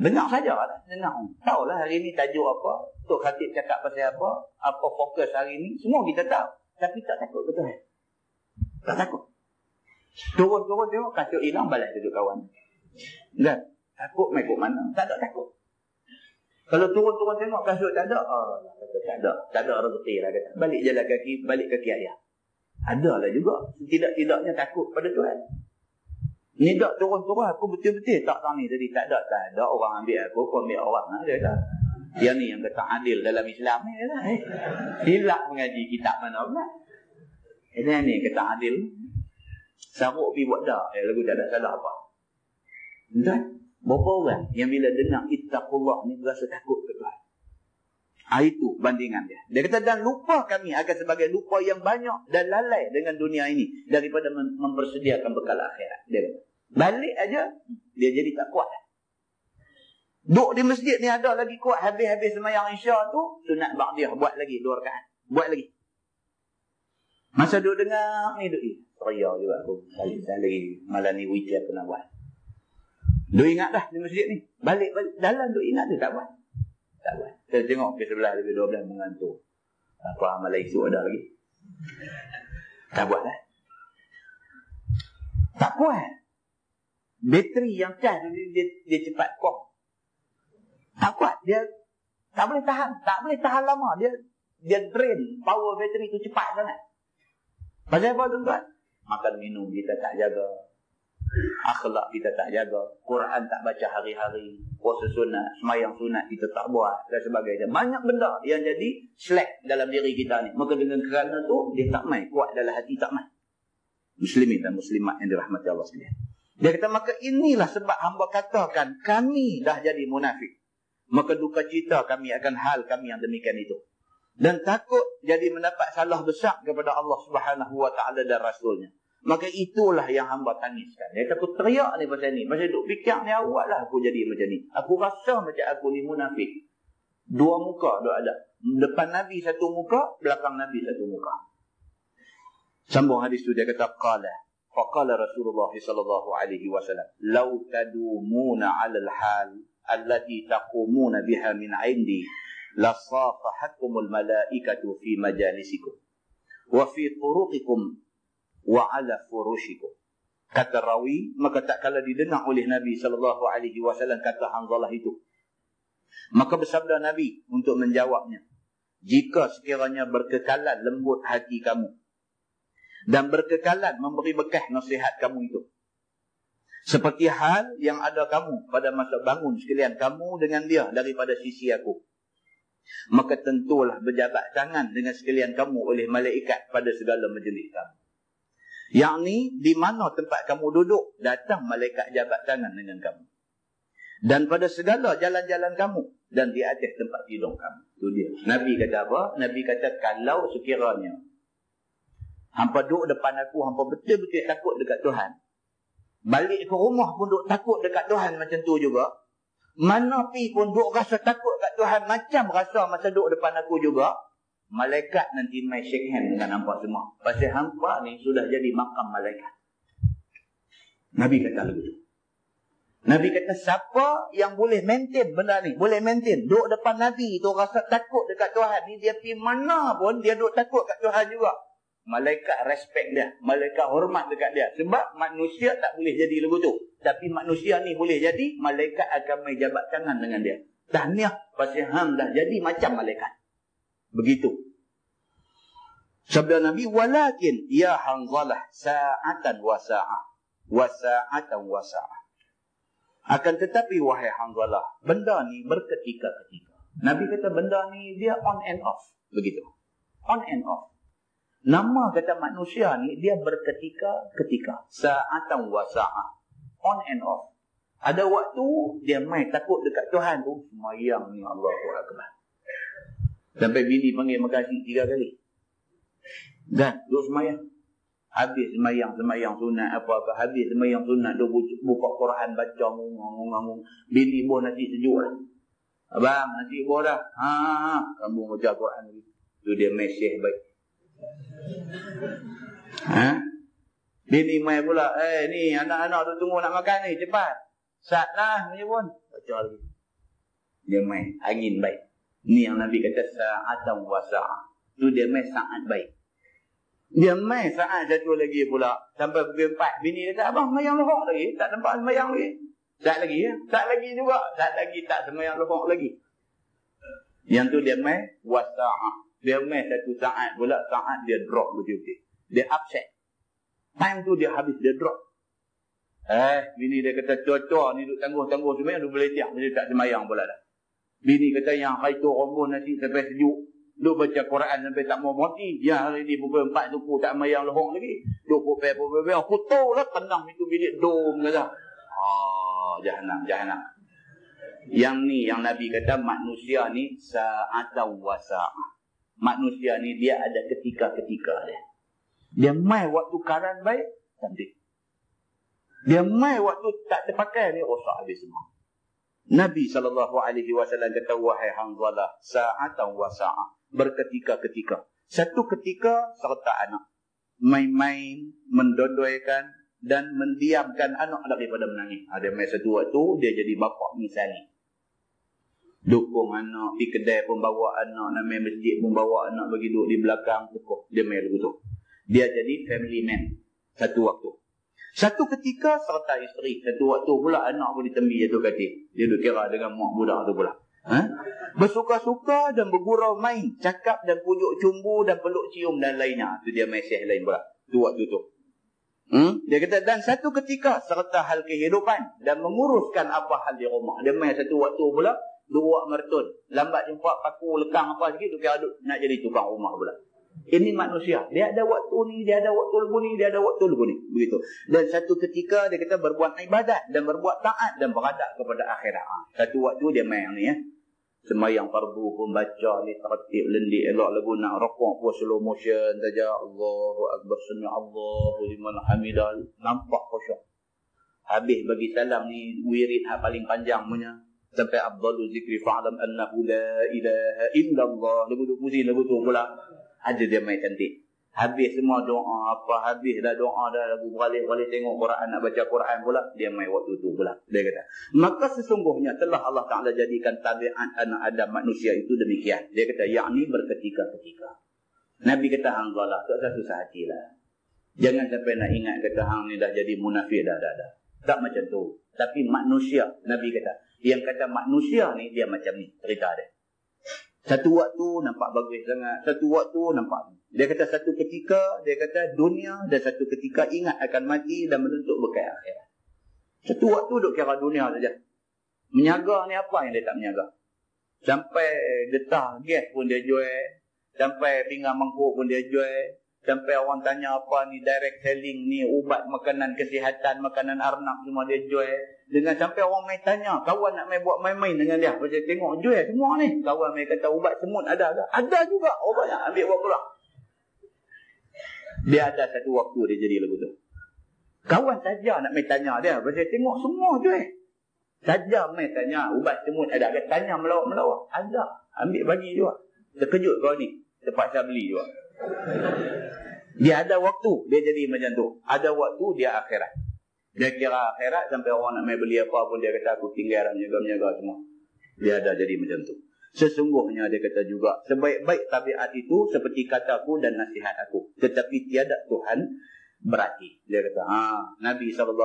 Dengar saja lah. Dengar. Tahulah hari ni tajuk apa. Tok Khatib cakap pasal apa. Apa fokus hari ni. Semua kita tahu. Tapi tak takut ke Tuhan. Tak takut. Turun-turun tengok. Kasut hilang balik duduk kawan. Dan takut main kot mana. Tak ada takut. Kalau turun-turun tengok kasut tak ada. Tak ada. Tak ada rezeki lah kata. Balik jalan kaki. Balik kaki ayah. Adalah juga. Tidak-tidaknya takut pada Tuhan. Ni tak turun-turun aku betul-betul tak tahu ni tadi. Tak ada orang ambil aku ambil orang. Dia kata. Yang ni yang kata adil dalam Islam ni. Silap mengaji kitab mana pula. Ini ni kata adil. Saruk pergi buat dah. Lagu tak ada salah apa. Entah. Berapa orang yang bila dengar ittaqullah ni berasa takut ke Tuhan. Itu bandingan dia. Dia kata dan lupa kami akan sebagai lupa yang banyak dan lalai dengan dunia ini daripada mempersediakan bekal akhirat. Dia kata. Balik aja dia jadi tak kuat. Duduk di masjid ni ada lagi kuat habis-habis sembahyang Isya tu sunat ba'diyah buat lagi 2 rakaat. Buat lagi. Masa duduk dengar ni duduk teriak juga aku. Balik lagi malam ni witir kena buat. Duk ingat dah di masjid ni. Balik dalam duk ingat dia tak buat. Tak buat. Saya tengok ke sebelah lebih 12 mengantuk. Apa amal esok ada lagi? Tak buat lah. Tak kuat. Bateri yang cas dia cepat kong. Tak kuat. Dia tak boleh tahan. Tak boleh tahan lama. Dia drain. Power bateri tu cepat sangat. Pasal apa tuan-tuan? Makan minum kita tak jaga. Akhlak kita tak jaga. Quran tak baca hari-hari. Puasa sunat, semayang sunat kita tak buat dan sebagainya. Banyak benda yang jadi slack dalam diri kita ni. Maka dengan kerana tu dia tak main. Kuat dalam hati tak main. Muslimin dan muslimat yang dirahmati Allah sekalian. Dia kata maka inilah sebab hamba katakan kami dah jadi munafik. Maka duka cita kami akan hal kami yang demikian itu. Dan takut jadi mendapat salah besar kepada Allah Subhanahu wa taala dan Rasulnya. Maka itulah yang hamba tangiskan. Dia takut teriak ni pasal ni. Pasal duk fikir ni awak lah aku jadi macam ni. Aku rasa macam aku ni munafik. Dua muka duk ada. Depan Nabi satu muka, belakang Nabi satu muka. Sambung hadis tu dia kata qala. Faqala Rasulullah sallallahu alaihi wasallam, "Law tadumuna 'ala al-hal allati taqumuna biha min 'indi, la safahatkumul malaikatu fi majalisikum wa fi turuqikum wa ala furushikum." Kata rawi, maka tak kala didengar oleh Nabi sallallahu alaihi wasallam kata Hanzalah itu. Maka bersabda Nabi untuk menjawabnya, "Jika sekiranya berkekalan lembut hati kamu dan berkekalan memberi bekas nasihat kamu itu, seperti hal yang ada kamu pada masa bangun sekalian kamu dengan dia daripada sisi aku, maka tentulah berjabat tangan dengan sekalian kamu oleh malaikat pada segala majlis kamu. Yang ni, di mana tempat kamu duduk, datang malaikat jabat tangan dengan kamu. Dan pada segala jalan-jalan kamu, dan di atas tempat tidur kamu." Itu dia. Nabi kata apa? Nabi kata, kalau sekiranya hampa duduk depan aku, hampa betul-betul takut dekat Tuhan. Balik ke rumah pun duduk takut dekat Tuhan macam tu juga. Mana pi pun duduk rasa takut dekat Tuhan macam rasa masa duduk depan aku juga. Malaikat nanti mai shake hand dengan hampa semua. Pasal hampa ni sudah jadi makam malaikat. Nabi kata begitu. Nabi kata siapa yang boleh maintain benda ni, boleh maintain duduk depan Nabi tu rasa takut dekat Tuhan ni, dia pergi mana pun dia duduk takut dekat Tuhan juga. Malaikat respect dia, malaikat hormat dekat dia. Sebab manusia tak boleh jadi lagu tu. Tapi manusia ni boleh jadi, malaikat akan mai jabat tangan dengan dia. Tahniah pasal hang dah jadi macam malaikat. Begitu. Sabda Nabi, "Walakin ya Hanzalah sa'atan wa sa'ah wa sa'atan wa sa'ah." Akan tetapi wahai Hanzalah, benda ni berketika-ketika. Nabi kata benda ni dia on and off. Begitu. On and off. Nama kata manusia ni dia berketika-ketika. Sa'atan wa sa'ah. On and off. Ada waktu dia main takut dekat Tuhan tu, semayang ni Allahu Akbar. Sampai bini panggil makasih 3 kali. Dan duduk semayang. Habis semayang sunat apa-apa. Habis semayang sunat, dia buka Quran, baca ngungung. Bini buah nasi sejuk lah. "Abang, nasi buah dah." Kamu baca Quran lagi. Tu dia mesej baik. Bini mai pula, ni anak-anak tu tunggu nak makan ni, cepat. Sat lah, macam pun. Baca lagi. Dia mai, angin baik. Ni yang Nabi kata sa'atan wa sa'ah. Tu dia mai saat baik. Dia mai saat satu lagi pula. Sampai pukul 4. Bini kata, "Abang, semayang lohok lagi. Tak nampak semayang lagi." Saat lagi ya? Saat lagi juga. Saat lagi tak semayang lohok lagi. Yang tu dia mai wa sa'ah. Dia mai satu saat pula. Saat dia drop betul-betul. Dia upset. Time tu dia habis, dia drop. Bini dia kata, "Cocok ni duk tangguh-tangguh semayang. Dia boleh tiap. Dia tak semayang pula dah." Bini kata, "Yang hari tu rombong nasi sampai sejuk. Duk baca Quran sampai tak mau mati. Yang hari ni pukul 4 suku tak mayang lohong lagi. Duk pupel. Aku tahu lah tenang itu bilik dom kata." Jahanam. Yang ni yang Nabi kata manusia ni sa'atan wa sa'ah. Manusia ni dia ada ketika-ketika dia. Dia mai waktu keadaan baik, cantik. Dia mai waktu tak terpakai, dia rosak habis semua. Nabi SAW kata, "Wahai Hanzalah, sa'atan wa sa'ah." Berketika-ketika. Satu ketika serta anak. Main-main, mendodoikan dan mendiamkan anak daripada menangis. Ada mai satu waktu, dia jadi bapa misalnya. Dukung anak, di kedai pun bawa anak, nak main masjid pun bawa anak bagi duduk di belakang, tukuh. Dia main lagu tu. Dia jadi family man. Satu waktu. Satu ketika serta isteri. Satu waktu pula anak pun ditembi jatuh katil. Dia duduk kira dengan mak budak tu pula. Bersuka-suka dan bergurau main. Cakap dan pujuk cumbu dan peluk cium dan lainnya. Itu dia mesej lain pula. Tu waktu tu. Dia kata, dan satu ketika serta hal kehidupan dan menguruskan apa hal di rumah. Dia main satu waktu pula. Dua mertun. Lambat jumpa paku lekang apa sikit. Tu kira nak jadi tukang rumah pula. Ini manusia. Dia ada waktu ni, dia ada waktu lebu ni, dia ada waktu lebu ni. Begitu. Dan satu ketika dia kata berbuat ibadat dan berbuat taat dan beradab kepada akhirat. Satu waktu dia main ni ya. Semayang fardu pun baca ni tertib lendik elok lagu nak rokok pun slow motion saja. Allahu Akbar, sami Allahu liman hamidah. Nampak khusyuk. Habis bagi salam ni wirid hak paling panjang punya. Sampai afdalu zikri fa'lam annahu la ilaha illallah. Lagu tu puji lagu tu pula. Ada dia main cantik. Habis semua doa apa, habis dah doa dah lagu balik tengok Quran, nak baca Quran pula, dia main waktu tu pula. Dia kata, maka sesungguhnya telah Allah Ta'ala jadikan tabiat anak Adam manusia itu demikian. Dia kata, yakni berketika-ketika. Nabi kata, hang galah, tak usah susah hati lah. Jangan sampai nak ingat kata hang ni dah jadi munafik dah. Tak macam tu. Tapi manusia, Nabi kata, yang kata manusia ni dia macam ni cerita dia. Satu waktu nampak bagus sangat, satu waktu nampak. Dia kata satu ketika, dia kata dunia, dan satu ketika ingat akan mati dan menuntut bekal akhirat. Satu waktu duk kira dunia saja. Menyaga ni apa yang dia tak menyaga? Sampai getah gas pun dia jual, sampai pinggan mangkuk pun dia jual, sampai orang tanya apa ni direct selling ni, ubat makanan kesihatan, makanan arnab semua dia jual. Dengan sampai orang main tanya, kawan nak main buat main-main dengan dia. Macam tengok jual semua ni. Kawan main kata ubat semut ada ke? Ada juga. Orang nak ambil buat pula. Dia ada satu waktu dia jadi lagu tu. Kawan saja nak main tanya dia. Macam tengok semua jual. Saja main tanya ubat semut ada ke? Tanya melawak-melawak. Ada. Ambil bagi juga. Terkejut kau ni. Terpaksa beli juga. Dia ada waktu. Dia jadi macam tu. Ada waktu dia akhirat. Dia kira akhirat sampai orang nak main beli apa pun dia kata aku tinggal menjaga semua. Dia ada jadi macam tu. Sesungguhnya dia kata juga sebaik-baik tabiat itu seperti kataku dan nasihat aku. Tetapi tiada Tuhan berarti. Dia kata Nabi SAW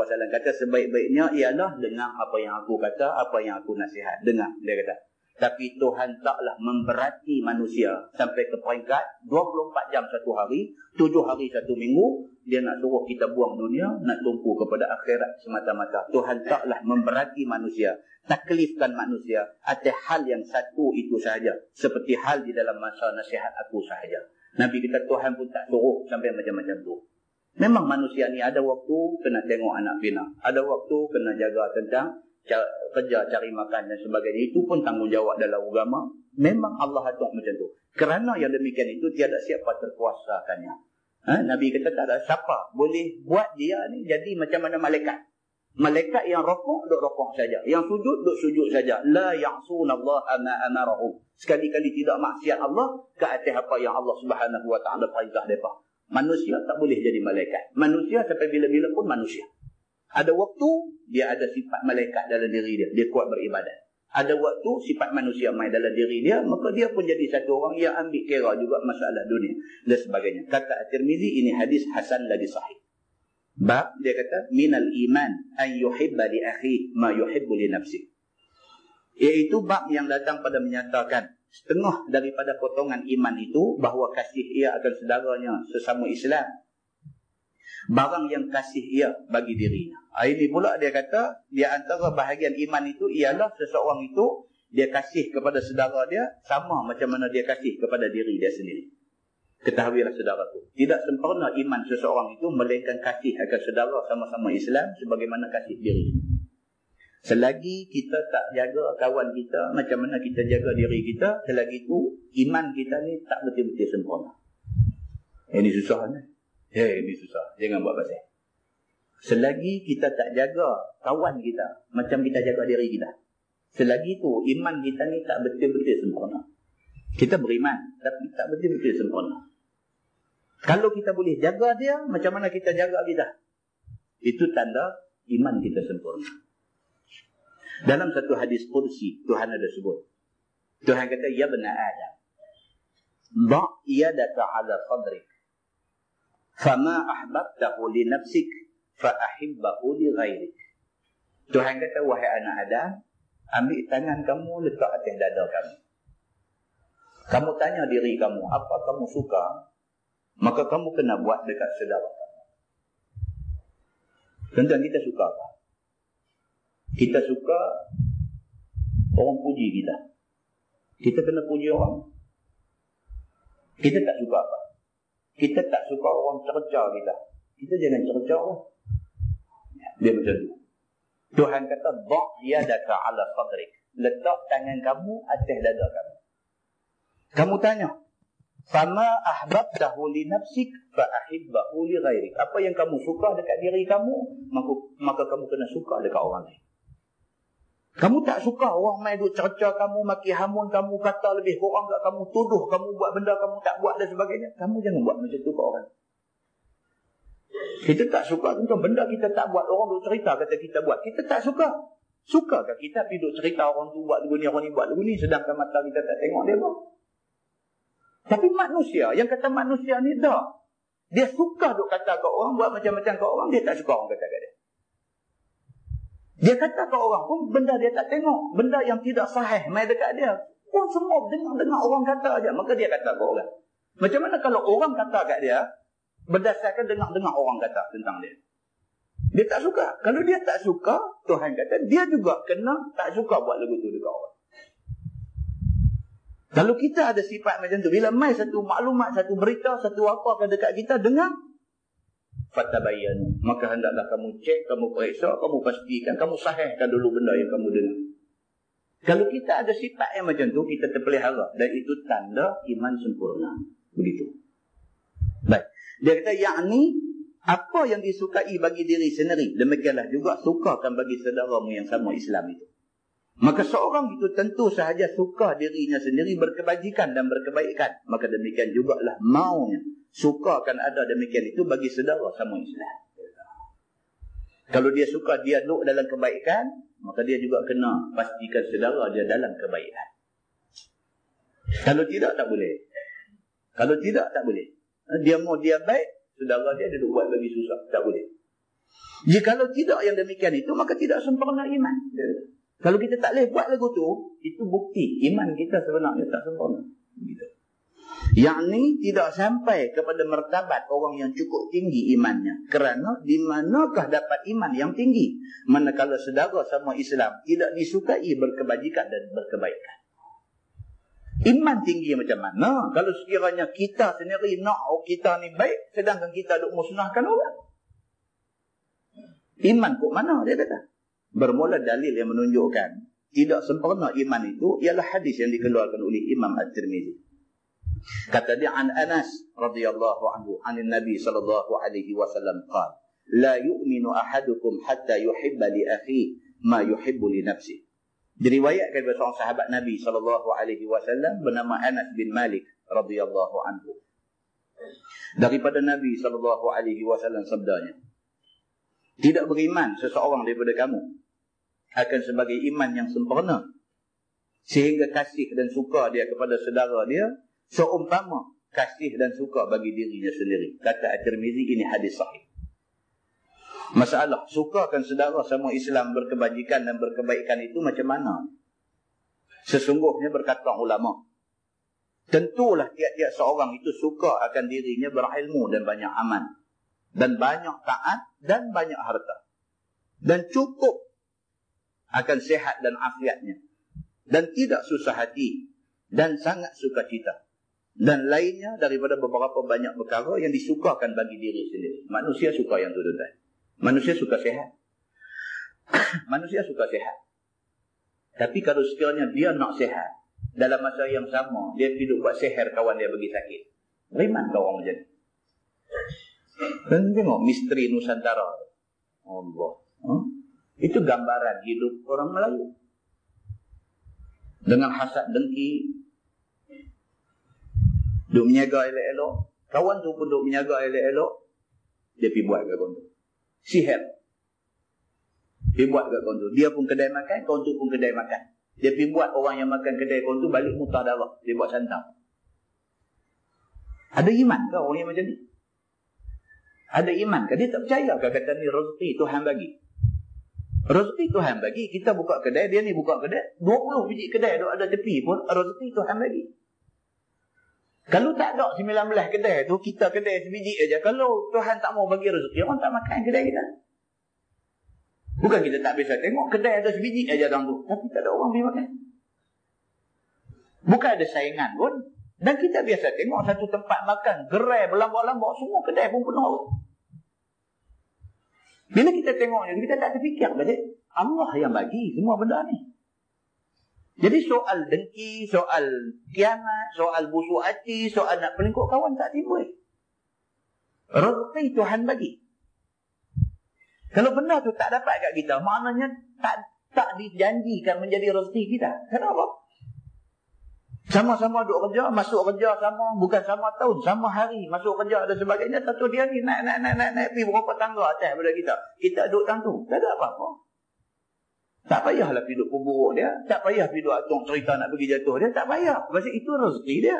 kata sebaik-baiknya ialah dengar apa yang aku kata, apa yang aku nasihat. Dengar. Dia kata. Tapi Tuhan taklah memberati manusia sampai ke peringkat 24 jam satu hari, 7 hari satu minggu, dia nak suruh kita buang dunia, nak tumpu kepada akhirat semata-mata. Tuhan taklah memberati manusia, taklifkan manusia atas hal yang satu itu sahaja, seperti hal di dalam masa nasihat aku sahaja. Nabi kita Tuhan pun tak suruh sampai macam-macam tu. Memang manusia ni ada waktu kena tengok anak pinak, ada waktu kena jaga tentang kerja, cari makan dan sebagainya. Itu pun tanggungjawab dalam agama. Memang Allah atur macam tu. Kerana yang demikian itu tiada siapa terkuasakannya. Nabi kata tak ada siapa boleh buat dia ni jadi macam mana malaikat. Malaikat yang rokok, duk rokok saja. Yang sujud, duk sujud saja. La ya'sunallaha ma amarahum. Sekali-kali tidak maksiat Allah ke atas apa yang Allah Subhanahu wa ta'ala perintah mereka. Manusia tak boleh jadi malaikat. Manusia sampai bila-bila pun manusia. Ada waktu, dia ada sifat malaikat dalam diri dia. Dia kuat beribadat. Ada waktu, sifat manusia main dalam diri dia. Maka dia pun jadi satu orang yang ambil kira juga masalah dunia. Dan sebagainya. Kata At-Tirmizi, ini hadis hasan lagi sahih. Bab, dia kata, minal iman an yuhibba li akhi ma yuhibbu li nafsi. Iaitu bab yang datang pada menyatakan setengah daripada potongan iman itu bahawa kasih ia akan saudaranya sesama Islam. Barang yang kasih ia bagi dirinya. Ini pula dia kata, di antara bahagian iman itu ialah seseorang itu, dia kasih kepada saudara dia, sama macam mana dia kasih kepada diri dia sendiri. Ketahuilah saudaraku, tidak sempurna iman seseorang itu, melainkan kasih akan saudara sama-sama Islam, sebagaimana kasih diri. Selagi kita tak jaga kawan kita, macam mana kita jaga diri kita, selagi itu, iman kita ni tak betul-betul sempurna. Ini susah ni. Ini susah. Jangan buat pasal. Selagi kita tak jaga kawan kita macam kita jaga diri kita, selagi itu iman kita ni tak betul-betul sempurna. Kita beriman tapi tak betul-betul sempurna. Kalau kita boleh jaga dia macam mana kita jaga kita, itu tanda iman kita sempurna. Dalam satu hadis qudsi, Tuhan ada sebut. Tuhan kata, ya bani Adam, da' yadaka ala sadrik, fama ahbabtahu li nafsik, fa ahibbahu li ghairik. Tuhan kata, wahai anak Adam, ambil tangan kamu, letak atas dada kamu. Kamu tanya diri kamu, apa kamu suka, maka kamu kena buat dekat saudara kamu. Tuan-tuan, kita suka apa? Kita suka orang puji kita. Kita kena puji orang. Kita tak suka apa? Kita tak suka orang cerca kita. Kita jangan cerca orang. Dia macam tu. Tuhan kata, "Dha' yadaka 'ala sadrik." Letak tangan kamu atas dada kamu. Kamu tanya, "Fama ahbabtahu li nafsik fa ahibbahu li ghairik." Apa yang kamu suka dekat diri kamu, maka kamu kena suka dekat orang lain. Kamu tak suka orang main duk cerca kamu, maki hamun kamu, kata lebih kurang kat kamu, tuduh kamu buat benda kamu tak buat dan sebagainya. Kamu jangan buat macam tu ke orang. Kita tak suka tentang benda kita tak buat, orang duk cerita kata kita buat. Kita tak suka. Sukakah kita pergi duk cerita orang tu buat lagu ni, orang ni buat lagu ni, sedangkan mata kita tak tengok dia pun? Tapi manusia, yang kata manusia ni dah. Dia suka duk kata ke orang, buat macam-macam ke orang, dia tak suka orang kata kat dia. Dia kata ke orang pun benda dia tak tengok, benda yang tidak sahih main dekat dia pun semua dengar orang kata aja, maka dia kata ke orang. Macam mana kalau orang kata kat dia berdasarkan dengar orang kata tentang dia? Dia tak suka. Kalau dia tak suka, Tuhan kata dia juga kena tak suka buat lagu tu dekat orang. Kalau kita ada sifat macam tu, bila mai satu maklumat, satu berita, satu apa ke dekat kita, dengar, fatabayyanu, maka hendaklah kamu cek, kamu periksa, kamu pastikan, kamu sahihkan dulu benda yang kamu dengar. Kalau kita ada sifat yang macam tu, kita terpelihara, dan itu tanda iman sempurna. Begitu. Baik. Dia kata, yakni apa yang disukai bagi diri sendiri, demikianlah juga sukakan bagi saudaramu yang sama Islam itu. Maka seorang itu tentu sahaja suka dirinya sendiri berkebajikan dan berkebaikan. Maka demikian jugalah maunya sukakan ada demikian itu bagi saudara sama Islam. Kalau dia suka dia duduk dalam kebaikan, maka dia juga kena pastikan saudara dia dalam kebaikan. Kalau tidak, tak boleh. Kalau tidak, tak boleh. Dia mau dia baik, saudara dia duduk buat bagi susah. Tak boleh. Jikalau tidak yang demikian itu, maka tidak sempurna iman. Kalau kita tak boleh buat lagu tu, itu bukti iman kita sebenarnya tak sempurna. Begitu. Yang ni tidak sampai kepada martabat orang yang cukup tinggi imannya. Kerana di manakah dapat iman yang tinggi? Manakala saudara sama Islam tidak disukai berkebajikan dan berkebaikan. Iman tinggi macam mana? Kalau sekiranya kita sendiri nak kita ni baik, sedangkan kita duk musnahkan orang. Iman kok mana dia kata? Bermula dalil yang menunjukkan tidak sempurna iman itu ialah hadis yang dikeluarkan oleh Imam At-Tirmizi. Kata dia, an Anas radhiyallahu anhu anin Nabi sallallahu alaihi wasallam qala, la yu'minu ahadukum hatta yuhibba li akhihi ma yuhibbu li nafsihi. Diriwayatkan oleh seorang sahabat Nabi sallallahu alaihi wasallam bernama Anas bin Malik radhiyallahu anhu. Daripada Nabi sallallahu alaihi wasallam sabdanya, tidak beriman seseorang daripada kamu akan sebagai iman yang sempurna sehingga kasih dan suka dia kepada saudara dia seumpama kasih dan suka bagi dirinya sendiri. Kata At-Tirmizi, ini hadis sahih. Masalah sukakan saudara sama Islam berkebajikan dan berkebaikan itu macam mana? Sesungguhnya berkata ulama, tentulah tiap-tiap seorang itu suka akan dirinya berilmu dan banyak aman, dan banyak taat dan banyak harta, dan cukup akan sehat dan afiatnya, dan tidak susah hati dan sangat sukacita, dan lainnya daripada beberapa banyak perkara yang disukakan bagi diri sendiri. Manusia suka yang tu, tuan-tuan. Manusia suka sehat. Manusia suka sehat. Tapi kalau sekiranya dia nak sehat, dalam masa yang sama dia hidup buat seher kawan dia bagi sakit, beriman kau orang macam ni? Dan tengok misteri Nusantara. Allah. Itu gambaran hidup orang Melayu. Dengan hasad dengki, duk menyaga elok-elok. Kawan tu pun duk menyaga elok-elok, dia pergi buat kawan tu. Sihir. Pergi buat kat kawan tu. Dia pun kedai makan, kawan tu pun kedai makan. Dia pergi buat orang yang makan kedai kawan tu balik muntah darah. Dia buat santam. Ada iman ke orang yang macam ni? Ada iman ke? Dia tak percaya ke kata ni rezeki Tuhan bagi? Rezeki Tuhan bagi. Kita buka kedai, dia ni buka kedai. 20 biji kedai duk ada tepi pun rezeki Tuhan bagi. Kalau tak ada 19 kedai tu, kita kedai sebiji aja. Kalau Tuhan tak mau bagi rezeki, orang tak makan kedai kita. Bukan kita tak biasa tengok kedai ada sebiji aja dalam tu, tapi tak ada orang pergi makan. Bukan ada saingan pun. Dan kita biasa tengok satu tempat makan, gerai berlambak-lambak, semua kedai pun penuh. Bila kita tengok ni, kita tak terfikir balik Allah yang bagi semua benda ni. Jadi soal dengki, soal kianat, soal busuk hati, soal nak pelingkuk kawan tak timbul. Rezeki Tuhan bagi. Kalau benda tu tak dapat kat kita, maknanya tak dijanjikan menjadi rezeki kita. Kenapa? Sama-sama duduk kerja, masuk kerja sama, bukan sama tahun, sama hari, masuk kerja dan sebagainya. Satu dia ni naik, pergi berapa tangga atas daripada kita. Kita duduk tentu, tak ada apa-apa. Tak payahlah pergi duduk buruk dia. Tak payah pergi duduk atung cerita nak pergi jatuh dia. Tak payah. Pasal itu rezeki dia.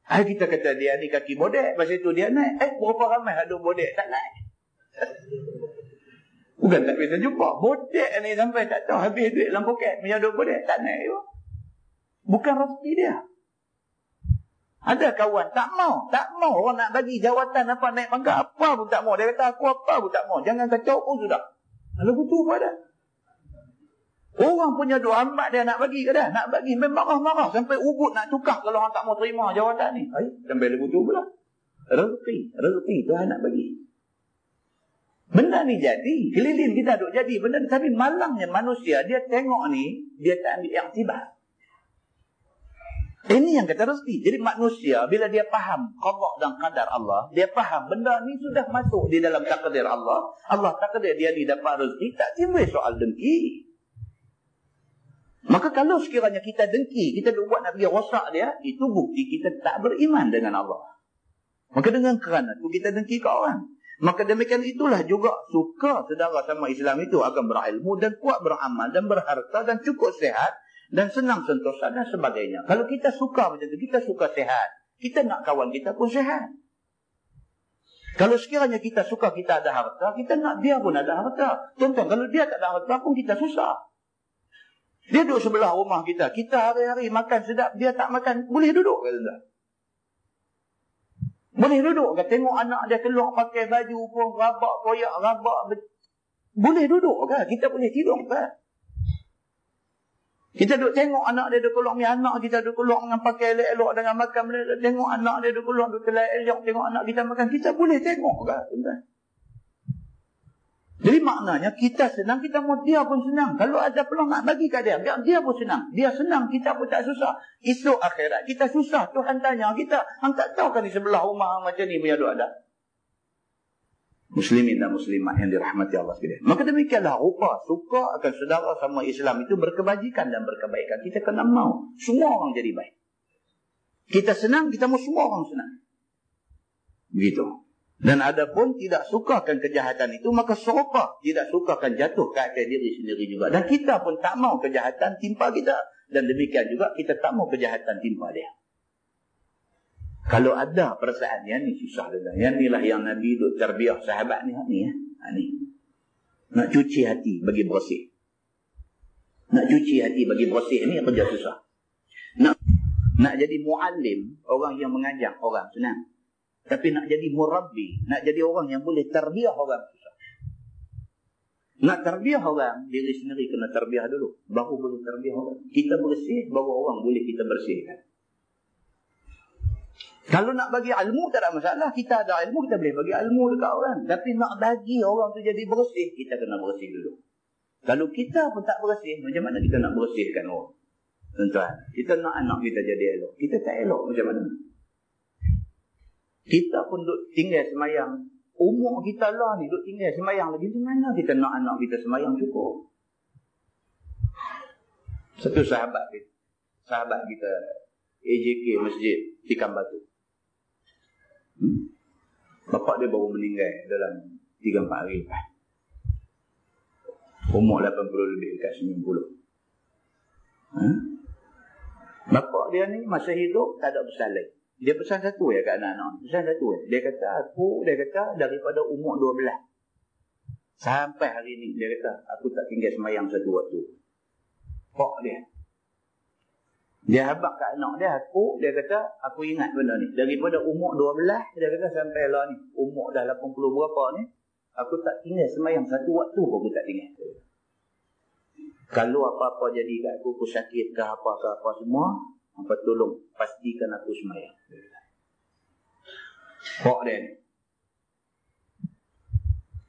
Kita kata dia ni kaki bodek. Pasal itu dia naik. Berapa ramai ada bodek tak naik? Bukan tak biasa jumpa. Bodek ni sampai tak tahu habis duit dalam poket. Punya duduk bodek tak naik. Bukan rezeki dia. Ada kawan tak mau. Tak mau orang nak bagi jawatan apa naik pangkat. Apa pun tak mau. Dia kata aku apa pun tak mau. Jangan kacau pun sudah. Kalau betul pun ada. Orang punya doa amat dia nak bagi ke dah? Nak bagi memang marah-marah. Sampai ubut nak tukar kalau orang tak mau terima jawatan ni. Sampai lagu tu pula. Rezeki Tuhan nak bagi. Benda ni jadi. Keliling kita duk jadi benda ni. Tapi malangnya manusia, dia tengok ni, dia tak ambil iktibar. Ini yang kata rezeki. Jadi manusia, bila dia faham qada dan qadar Allah, dia faham benda ni sudah masuk di dalam takdir Allah. Allah takdir dia ni dapat rezeki, tak timbul soal dengki. Maka kalau sekiranya kita dengki, kita buat nak pergi rosak dia, itu bukti kita tak beriman dengan Allah. Maka dengan kerana itu kita dengki ke orang. Maka demikian itulah juga suka saudara sama Islam itu akan berilmu dan kuat beramal dan berharta dan cukup sehat dan senang sentosa dan sebagainya. Kalau kita suka macam itu, kita suka sehat. Kita nak kawan kita pun sehat. Kalau sekiranya kita suka kita ada harta, kita nak dia pun ada harta. Contoh, kalau dia tak ada harta pun kita susah. Dia duduk sebelah rumah kita. Kita hari-hari makan sedap. Dia tak makan. Boleh duduk ke tuan? Boleh duduk ke? Tengok anak dia keluar pakai baju pun. Rabak, koyak, rabak. Boleh duduk ke? Kita boleh tidur ke? Kita duduk tengok anak dia duduk keluar. Anak kita duduk keluar dengan pakai elok-elok dengan makan. Tengok anak dia duduk keluar. Duduk elok. Tengok anak kita makan. Kita boleh tengok ke tuan? Jadi maknanya kita senang, kita mau dia pun senang. Kalau ada peluang nak bagi kat dia, biar dia pun senang. Dia senang, kita pun tak susah. Esok akhirat kita susah. Tuhan tanya kita, hang tak tahu kan di sebelah rumah macam ni punya doa ada? Muslimin dan muslimat yang dirahmati Allah sekalian. Maka demikianlah rupa suka akan saudara sama Islam itu berkebajikan dan berkebaikan. Kita kena mau semua orang jadi baik. Kita senang, kita mau semua orang senang. Begitu. Dan adapun tidak sukakan kejahatan itu, maka serupa tidak sukakan jatuh ke atas diri sendiri juga. Dan kita pun tak mau kejahatan timpa kita. Dan demikian juga kita tak mau kejahatan timpa dia. Kalau ada perasaan yang ni susah juga. Yang inilah yang Nabi duk terbiah sahabat ni. Nak cuci hati bagi bersih. Nak cuci hati bagi bersih ni kerja susah. Nak jadi muallim, orang yang mengajar orang senang. Tapi nak jadi murabbi, nak jadi orang yang boleh terbiah orang susah. Nak terbiah orang, diri sendiri kena terbiah dulu. Baru boleh terbiah orang. Kita bersih, baru orang boleh kita bersihkan. Kalau nak bagi ilmu, tak ada masalah. Kita ada ilmu, kita boleh bagi ilmu dekat orang. Tapi nak bagi orang tu jadi bersih, kita kena bersih dulu. Kalau kita pun tak bersih, macam mana kita nak bersihkan orang? Tuan-tuan, kita nak anak kita jadi elok. Kita tak elok, macam mana? Kita pun duk tinggal semayang. Umur kita lah ni duk tinggal semayang lagi. Macam mana kita nak anak kita semayang cukup? Satu sahabat kita AJK Masjid Tikam Batu. Bapak dia baru meninggal dalam 3-4 hari lepas. Umur 80 lebih dekat 90. Bapak dia ni masa hidup tak ada pesan lain. Dia pesan satu ya kat anak-anak. Pesan satu ya. Dia kata daripada umur 12 sampai hari ni dia kata aku tak tinggal semayang satu waktu. Pak dia. Dia habaq kat anak dia, dia kata aku ingat benda ni. Daripada umur 12 dia kata sampai lah ni umur dah 80 berapa ni aku tak tinggal semayang satu waktu pun aku tak tinggal. Kalau apa-apa jadi kat aku sakit ke apa semua, apa tolong pastikan aku semayang. Pak dia ni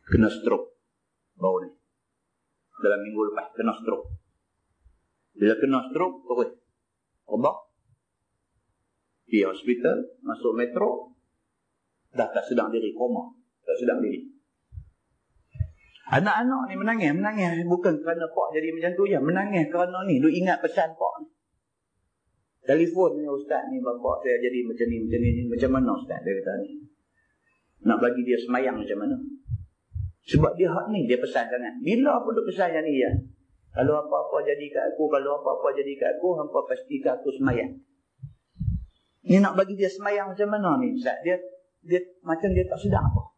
kena stroke baru ni. Dalam minggu lepas kena stroke. Bila kena stroke terus obat, pergi hospital, masuk metro, dah tak sedang diri, koma, tak sedang diri. Anak-anak ni menangis. Bukan kerana pak jadi macam tu je. Menangis kerana ni. Dia ingat pesan pak ni. Telefon ni, ustaz ni, bapak saya jadi macam ni. Macam mana ustaz? Dia kata ni. Nak bagi dia semayang macam mana? Sebab dia hak ni, dia pesan sangat. Bila pun dia pesan yang ni ya. Kalau apa-apa jadi kat aku, hampa pastikan aku semayang. Ni nak bagi dia semayang macam mana ni ustaz? Dia macam dia tak sedar apa.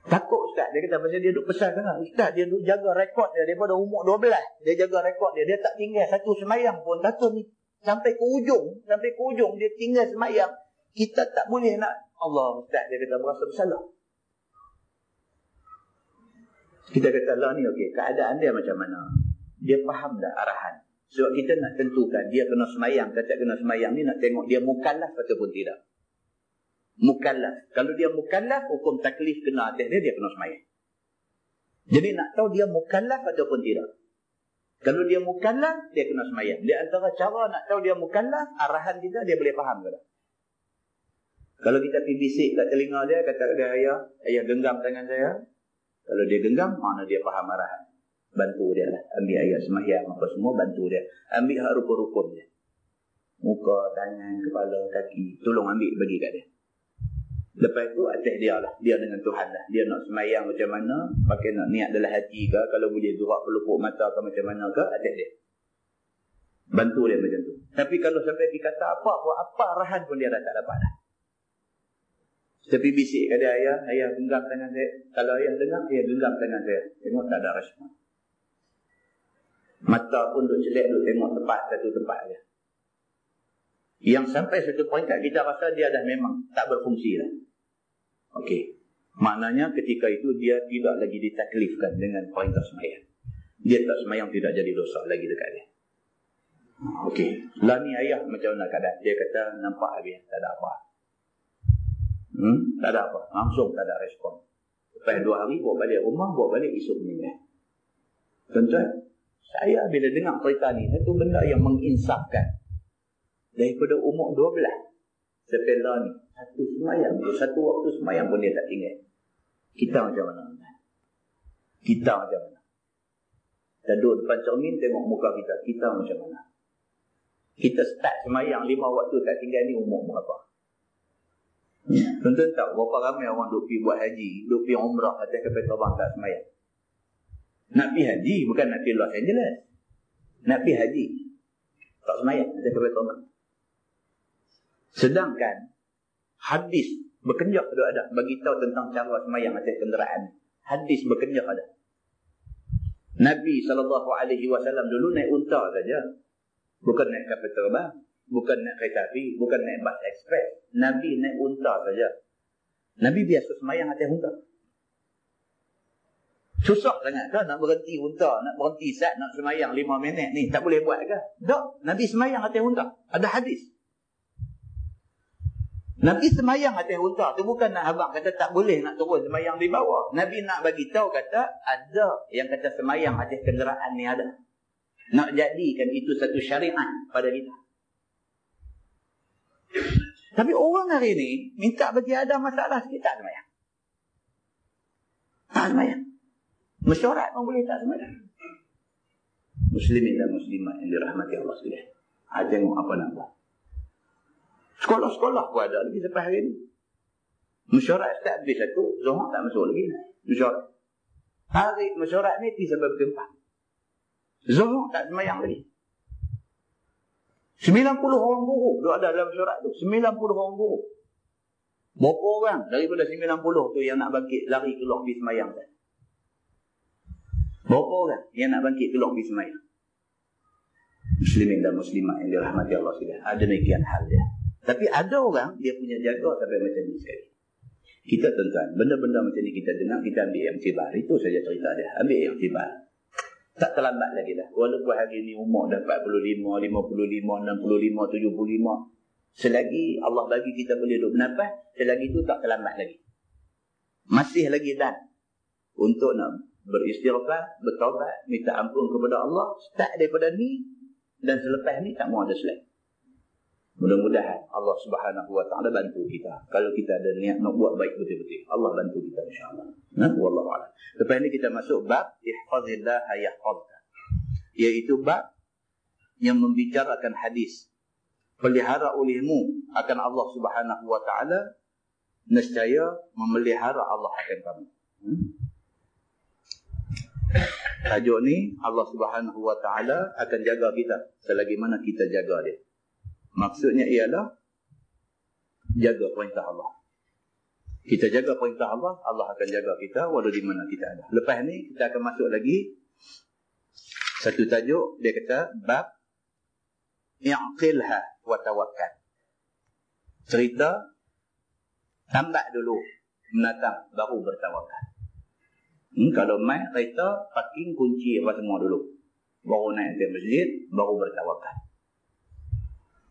Takut ustaz. Dia kata pasal dia duk pesan sangat. Ustaz dia duk jaga rekod dia daripada umur 12. Dia jaga rekod dia. Dia tak tinggal satu semayang pun. Takut ni sampai ke ujung dia tinggal semayang. Kita tak boleh nak. Allah ustaz dia kata berasa bersalah. Kita kata lah ni okey. Keadaan dia macam mana? Dia faham dah arahan. Sebab kita nak tentukan dia kena semayang. Kata kena semayang ni nak tengok dia mukallaf ataupun tidak. Mukallaf. Kalau dia mukallaf, hukum taklif kena atas dia kena semayang. Jadi nak tahu dia mukallaf ataupun tidak. Kalau dia mukallaf, dia kena semayang. Di antara cara nak tahu dia mukallaf, arahan kita dia boleh faham ke tak? Kalau kita pergi bisik kat telinga dia, kata dia ayah genggam tangan saya. Kalau dia genggam, mana dia faham arahan. Bantu dia lah. Ambil ayat semayang apa semua, bantu dia. Ambil hak rukun-rukun dia. Muka, tangan, kepala, kaki. Tolong ambil bagi kat dia. Lepas tu atas dia lah. Dia dengan Tuhan lah. Dia nak semayang macam mana. Pakai nak niat dalam hati ke. Kalau boleh durak pelupuk mata ke macam mana ke. Atas dia. Bantu dia macam tu. Tapi kalau sampai dia kata apa arahan pun dia dah tak dapat dah. Tapi bisik kat dia, ayah genggam tangan saya. Kalau ayah dengar, ayah genggam tangan saya. Tengok tak ada respon. Mata pun duk celak, duk tengok satu tempat aja. Yang sampai satu peringkat kita rasa dia dah memang tak berfungsi dah. Okey. Maknanya ketika itu dia tidak lagi ditaklifkan dengan perintah semayang. Dia tak semayang tidak jadi dosa lagi dekat dia. Okey. Lah ni ayah macam mana keadaan? Dia kata nampak habis, tak ada apa. Tak ada apa. Langsung tak ada respon. Lepas 2 hari bawa balik rumah, bawa balik esok meninggal. Tuan-tuan, saya bila dengar cerita ni, itu benda yang menginsafkan. Daripada umur 12 sampai lah ni, satu waktu semayang pun dia tak tinggal. Kita macam mana? Kita macam mana? Kita duduk depan cermin tengok muka kita macam mana? Kita start semayang 5 waktu tak tinggal ni umur berapa? Tuan-tuan tahu berapa ramai orang duk pergi buat haji, duk pergi umrah atas kapal terbang tak semayang. Nak pergi haji bukan nak pergi Los Angeles. Nak pergi haji tak semayang atas kapal terbang. Sedangkan hadis berkenyak ada bagi tahu tentang cara semayang atas kenderaan. Hadis berkenyak ada. Nabi SAW dulu naik unta saja. Bukan naik kapal terbang, bukan naik kereta api, bukan naik bas ekspres. Nabi naik unta saja. Nabi biasa semayang atas unta. Susah sangat kan nak berhenti unta, nak berhenti saat nak semayang 5 minit ni, tak boleh buat ke? Tak, Nabi semayang atas unta. Ada hadis. Nabi semayang atas unta tu bukan nak abang kata tak boleh nak turun semayang di bawah. Nabi nak bagi tahu kata ada yang kata semayang atas kenderaan ni ada. Nak jadikan itu satu syariat pada kita. Tapi orang hari ni minta bagi ada masalah sikit tak semayang. Tak semayang. Mesyuarat pun boleh tak semayang. Muslimin dan muslimat yang dirahmati Allah sekalian. Tengok apa nak buat. Sekolah-sekolah pun ada lagi sampai hari ni. Mesyuarat start habis satu, Zuhur tak masuk lagi. Mesyuarat. Tarik mesyuarat ni pergi sampai pukul 4. Zuhur tak semayang lagi. 90 orang guru duk ada dalam mesyuarat tu. 90 orang guru. Berapa orang daripada 90 tu yang nak bangkit lari keluar pergi semayang kan? Berapa orang yang nak bangkit keluar pergi semayang? Muslimin dan muslimat yang dirahmati Allah sekalian. Ada demikian hal dia. Tapi ada orang dia punya jaga sampai macam ni sekali. Kita tuan-tuan, benda-benda macam ni kita dengar, kita ambil yang tibar. Itu saja cerita dia. Ambil yang tibar. Tak terlambat lagi dah. Walaupun hari ni umur dah 45, 55, 65, 75. Selagi Allah bagi kita boleh duduk bernafas, selagi itu tak terlambat lagi. Masih lagi dah untuk nak beristighfar, bertaubat, minta ampun kepada Allah. Start daripada ni dan selepas ni tak mau ada selain. Mudah-mudahan Allah Subhanahu Wa Taala bantu kita. Kalau kita ada niat nak buat baik betul-betul, Allah bantu kita insya-Allah. Wallahu a'lam. Lepas ni kita masuk bab ihfazillah yahfazka. Iaitu bab yang membicarakan hadis. Pelihara olehmu akan Allah Subhanahu Wa Taala, nescaya memelihara Allah akan kamu. Tajuk ni Allah Subhanahu Wa Taala akan jaga kita selagi mana kita jaga dia. Maksudnya ialah jaga perintah Allah. Kita jaga perintah Allah, Allah akan jaga kita walau di mana kita ada. Lepas ni kita akan masuk lagi satu tajuk, dia kata bab i'qilha wa tawakkal. Cerita tambak dulu menatang baru bertawakal. Kalau main kereta parking kunci apa semua dulu. Baru naik ke masjid baru bertawakal.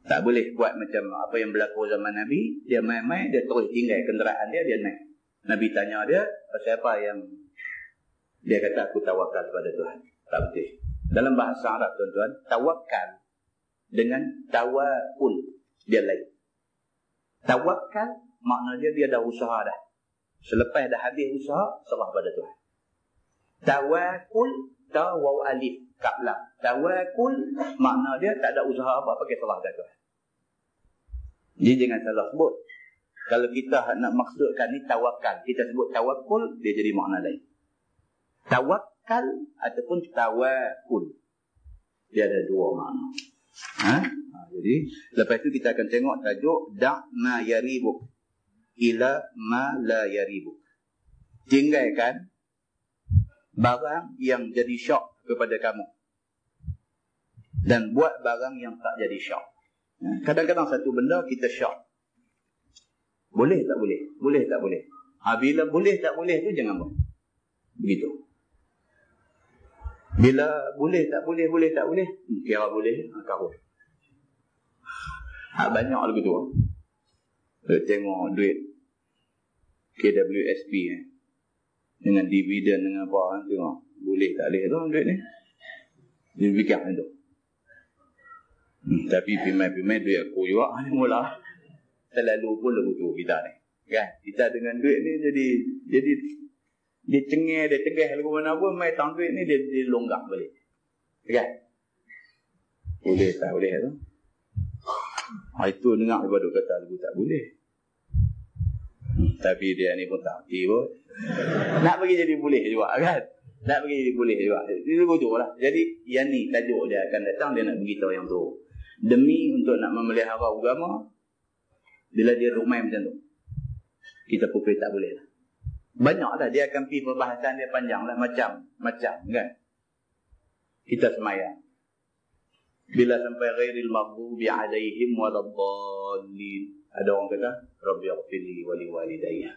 Tak boleh buat macam apa yang berlaku zaman Nabi. Dia main-main, dia terus tinggal kenderaan dia, dia naik. Nabi tanya dia, pasal apa yang dia kata aku tawakal kepada Tuhan. Tak betul. Dalam bahasa Arab tuan-tuan, tawakal dengan tawakul dia lain. Tawakal maknanya dia dah usaha dah. Selepas dah habis usaha, serah pada Tuhan. Tawakul, ta waw alif kaf lam. Tawakul makna dia tak ada usaha apa, pakai serah pada Tuhan. Jadi jangan salah sebut. Kalau kita nak maksudkan ni tawakal, kita sebut tawakul, dia jadi makna lain. Tawakal ataupun tawakul, dia ada dua makna. Jadi lepas itu kita akan tengok tajuk da' ma yaribuk ila ma la yaribuk. Tinggalkan barang yang jadi syok kepada kamu dan buat barang yang tak jadi syok. Kadang-kadang satu benda kita syok. Boleh tak boleh? Boleh tak boleh? Bila boleh tak boleh tu jangan buat. Begitu. Bila boleh tak boleh, boleh tak boleh, kira boleh, karut. Banyak lagi tu. Tengok duit KWSP dengan dividen dengan apa, tengok boleh tak boleh tu duit ni. Dia fikir macam tu. Tapi pimai-pimai duit aku juga mula terlalu pun lagu tu kita ni. Kan? Kita dengan duit ni jadi dia cengah lagu mana pun mai tang duit ni dia longgak balik. Kan? Boleh tak boleh tu. Itu dengar daripada kata lagu tak boleh. Tapi dia ni pun tak hati pun. Nak bagi jadi boleh juga kan? Nak bagi jadi boleh juga. Itu betul lah. Jadi yang ni tajuk dia akan datang, dia nak beritahu yang tu. Demi untuk nak memelihara agama, bila dia rumai macam tu, kita pun tak boleh lah. Banyak lah dia akan pergi perbahasan dia panjang lah. Macam kan? Kita semayang. Bila sampai ghairil maghdubi alaihim waladdallin, ada orang kata rabbighfirli wa liwalidayya.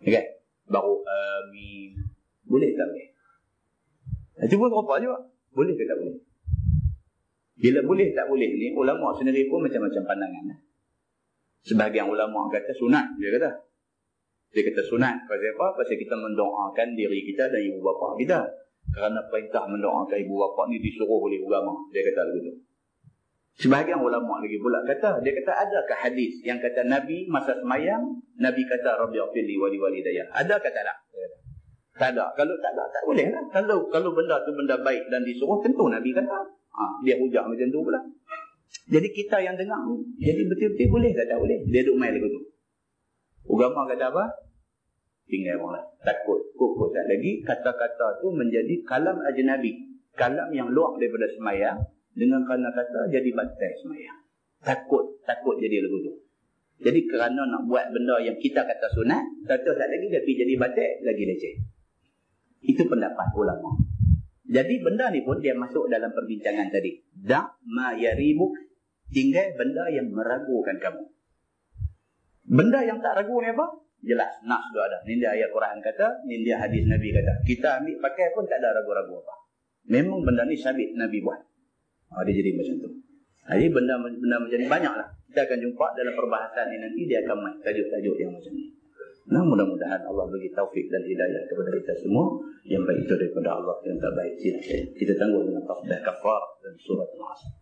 Okey, baru amin. Boleh tak boleh? Itu pun apa juga? Boleh ke tak boleh? Bila boleh tak boleh ni, ulama sendiri pun macam-macam pandangan. Sebahagian ulama kata sunat, dia kata sunat. Pasal apa? Pasal kita mendoakan diri kita dan ibu bapa kita. Kerana perintah mendoakan ibu bapa ni disuruh oleh agama. Dia kata begitu. Sebahagian ulama lagi pula kata, dia kata adakah hadis yang kata Nabi masa semayang, Nabi kata rabbighfirli wa liwalidayya. Ada kata tak? Tak ada. Kalau tak ada, tak boleh lah. Kalau benda tu benda baik dan disuruh, tentu Nabi kata. Dia hujah macam tu pula. Jadi kita yang dengar, jadi betul-betul boleh ke tak boleh? Dia duk main lagu tu. Agama kata apa? tinggal orang lain. Takut. Kukuh tak lagi. Kata-kata tu menjadi kalam ajnabi. Kalam yang luar daripada semayang. Dengan kata-kata jadi batal semayang. Takut jadi lagu tu. Jadi kerana nak buat benda yang kita kata sunat, kata tak lagi tapi jadi batal, lagi leceh. Itu pendapat ulama. Jadi benda ni pun dia masuk dalam perbincangan tadi. Da' ma yaribuk, tinggal benda yang meragukan kamu. Benda yang tak ragu ni apa? Jelas, nas tu ada. Ni dia ayat Quran kata, ni dia hadis Nabi kata. Kita ambil pakai pun tak ada ragu-ragu apa. Memang benda ni sabit Nabi buat. Dia jadi macam tu. Jadi benda macam ni banyaklah. Kita akan jumpa dalam perbahasan ni nanti dia akan main tajuk-tajuk yang macam ni. Nah, mudah-mudahan Allah bagi taufik dan hidayah kepada kita semua. Yang baik itu daripada Allah, yang tak baik kita tangguh dengan tafsir kafar dan surat Al-Asr.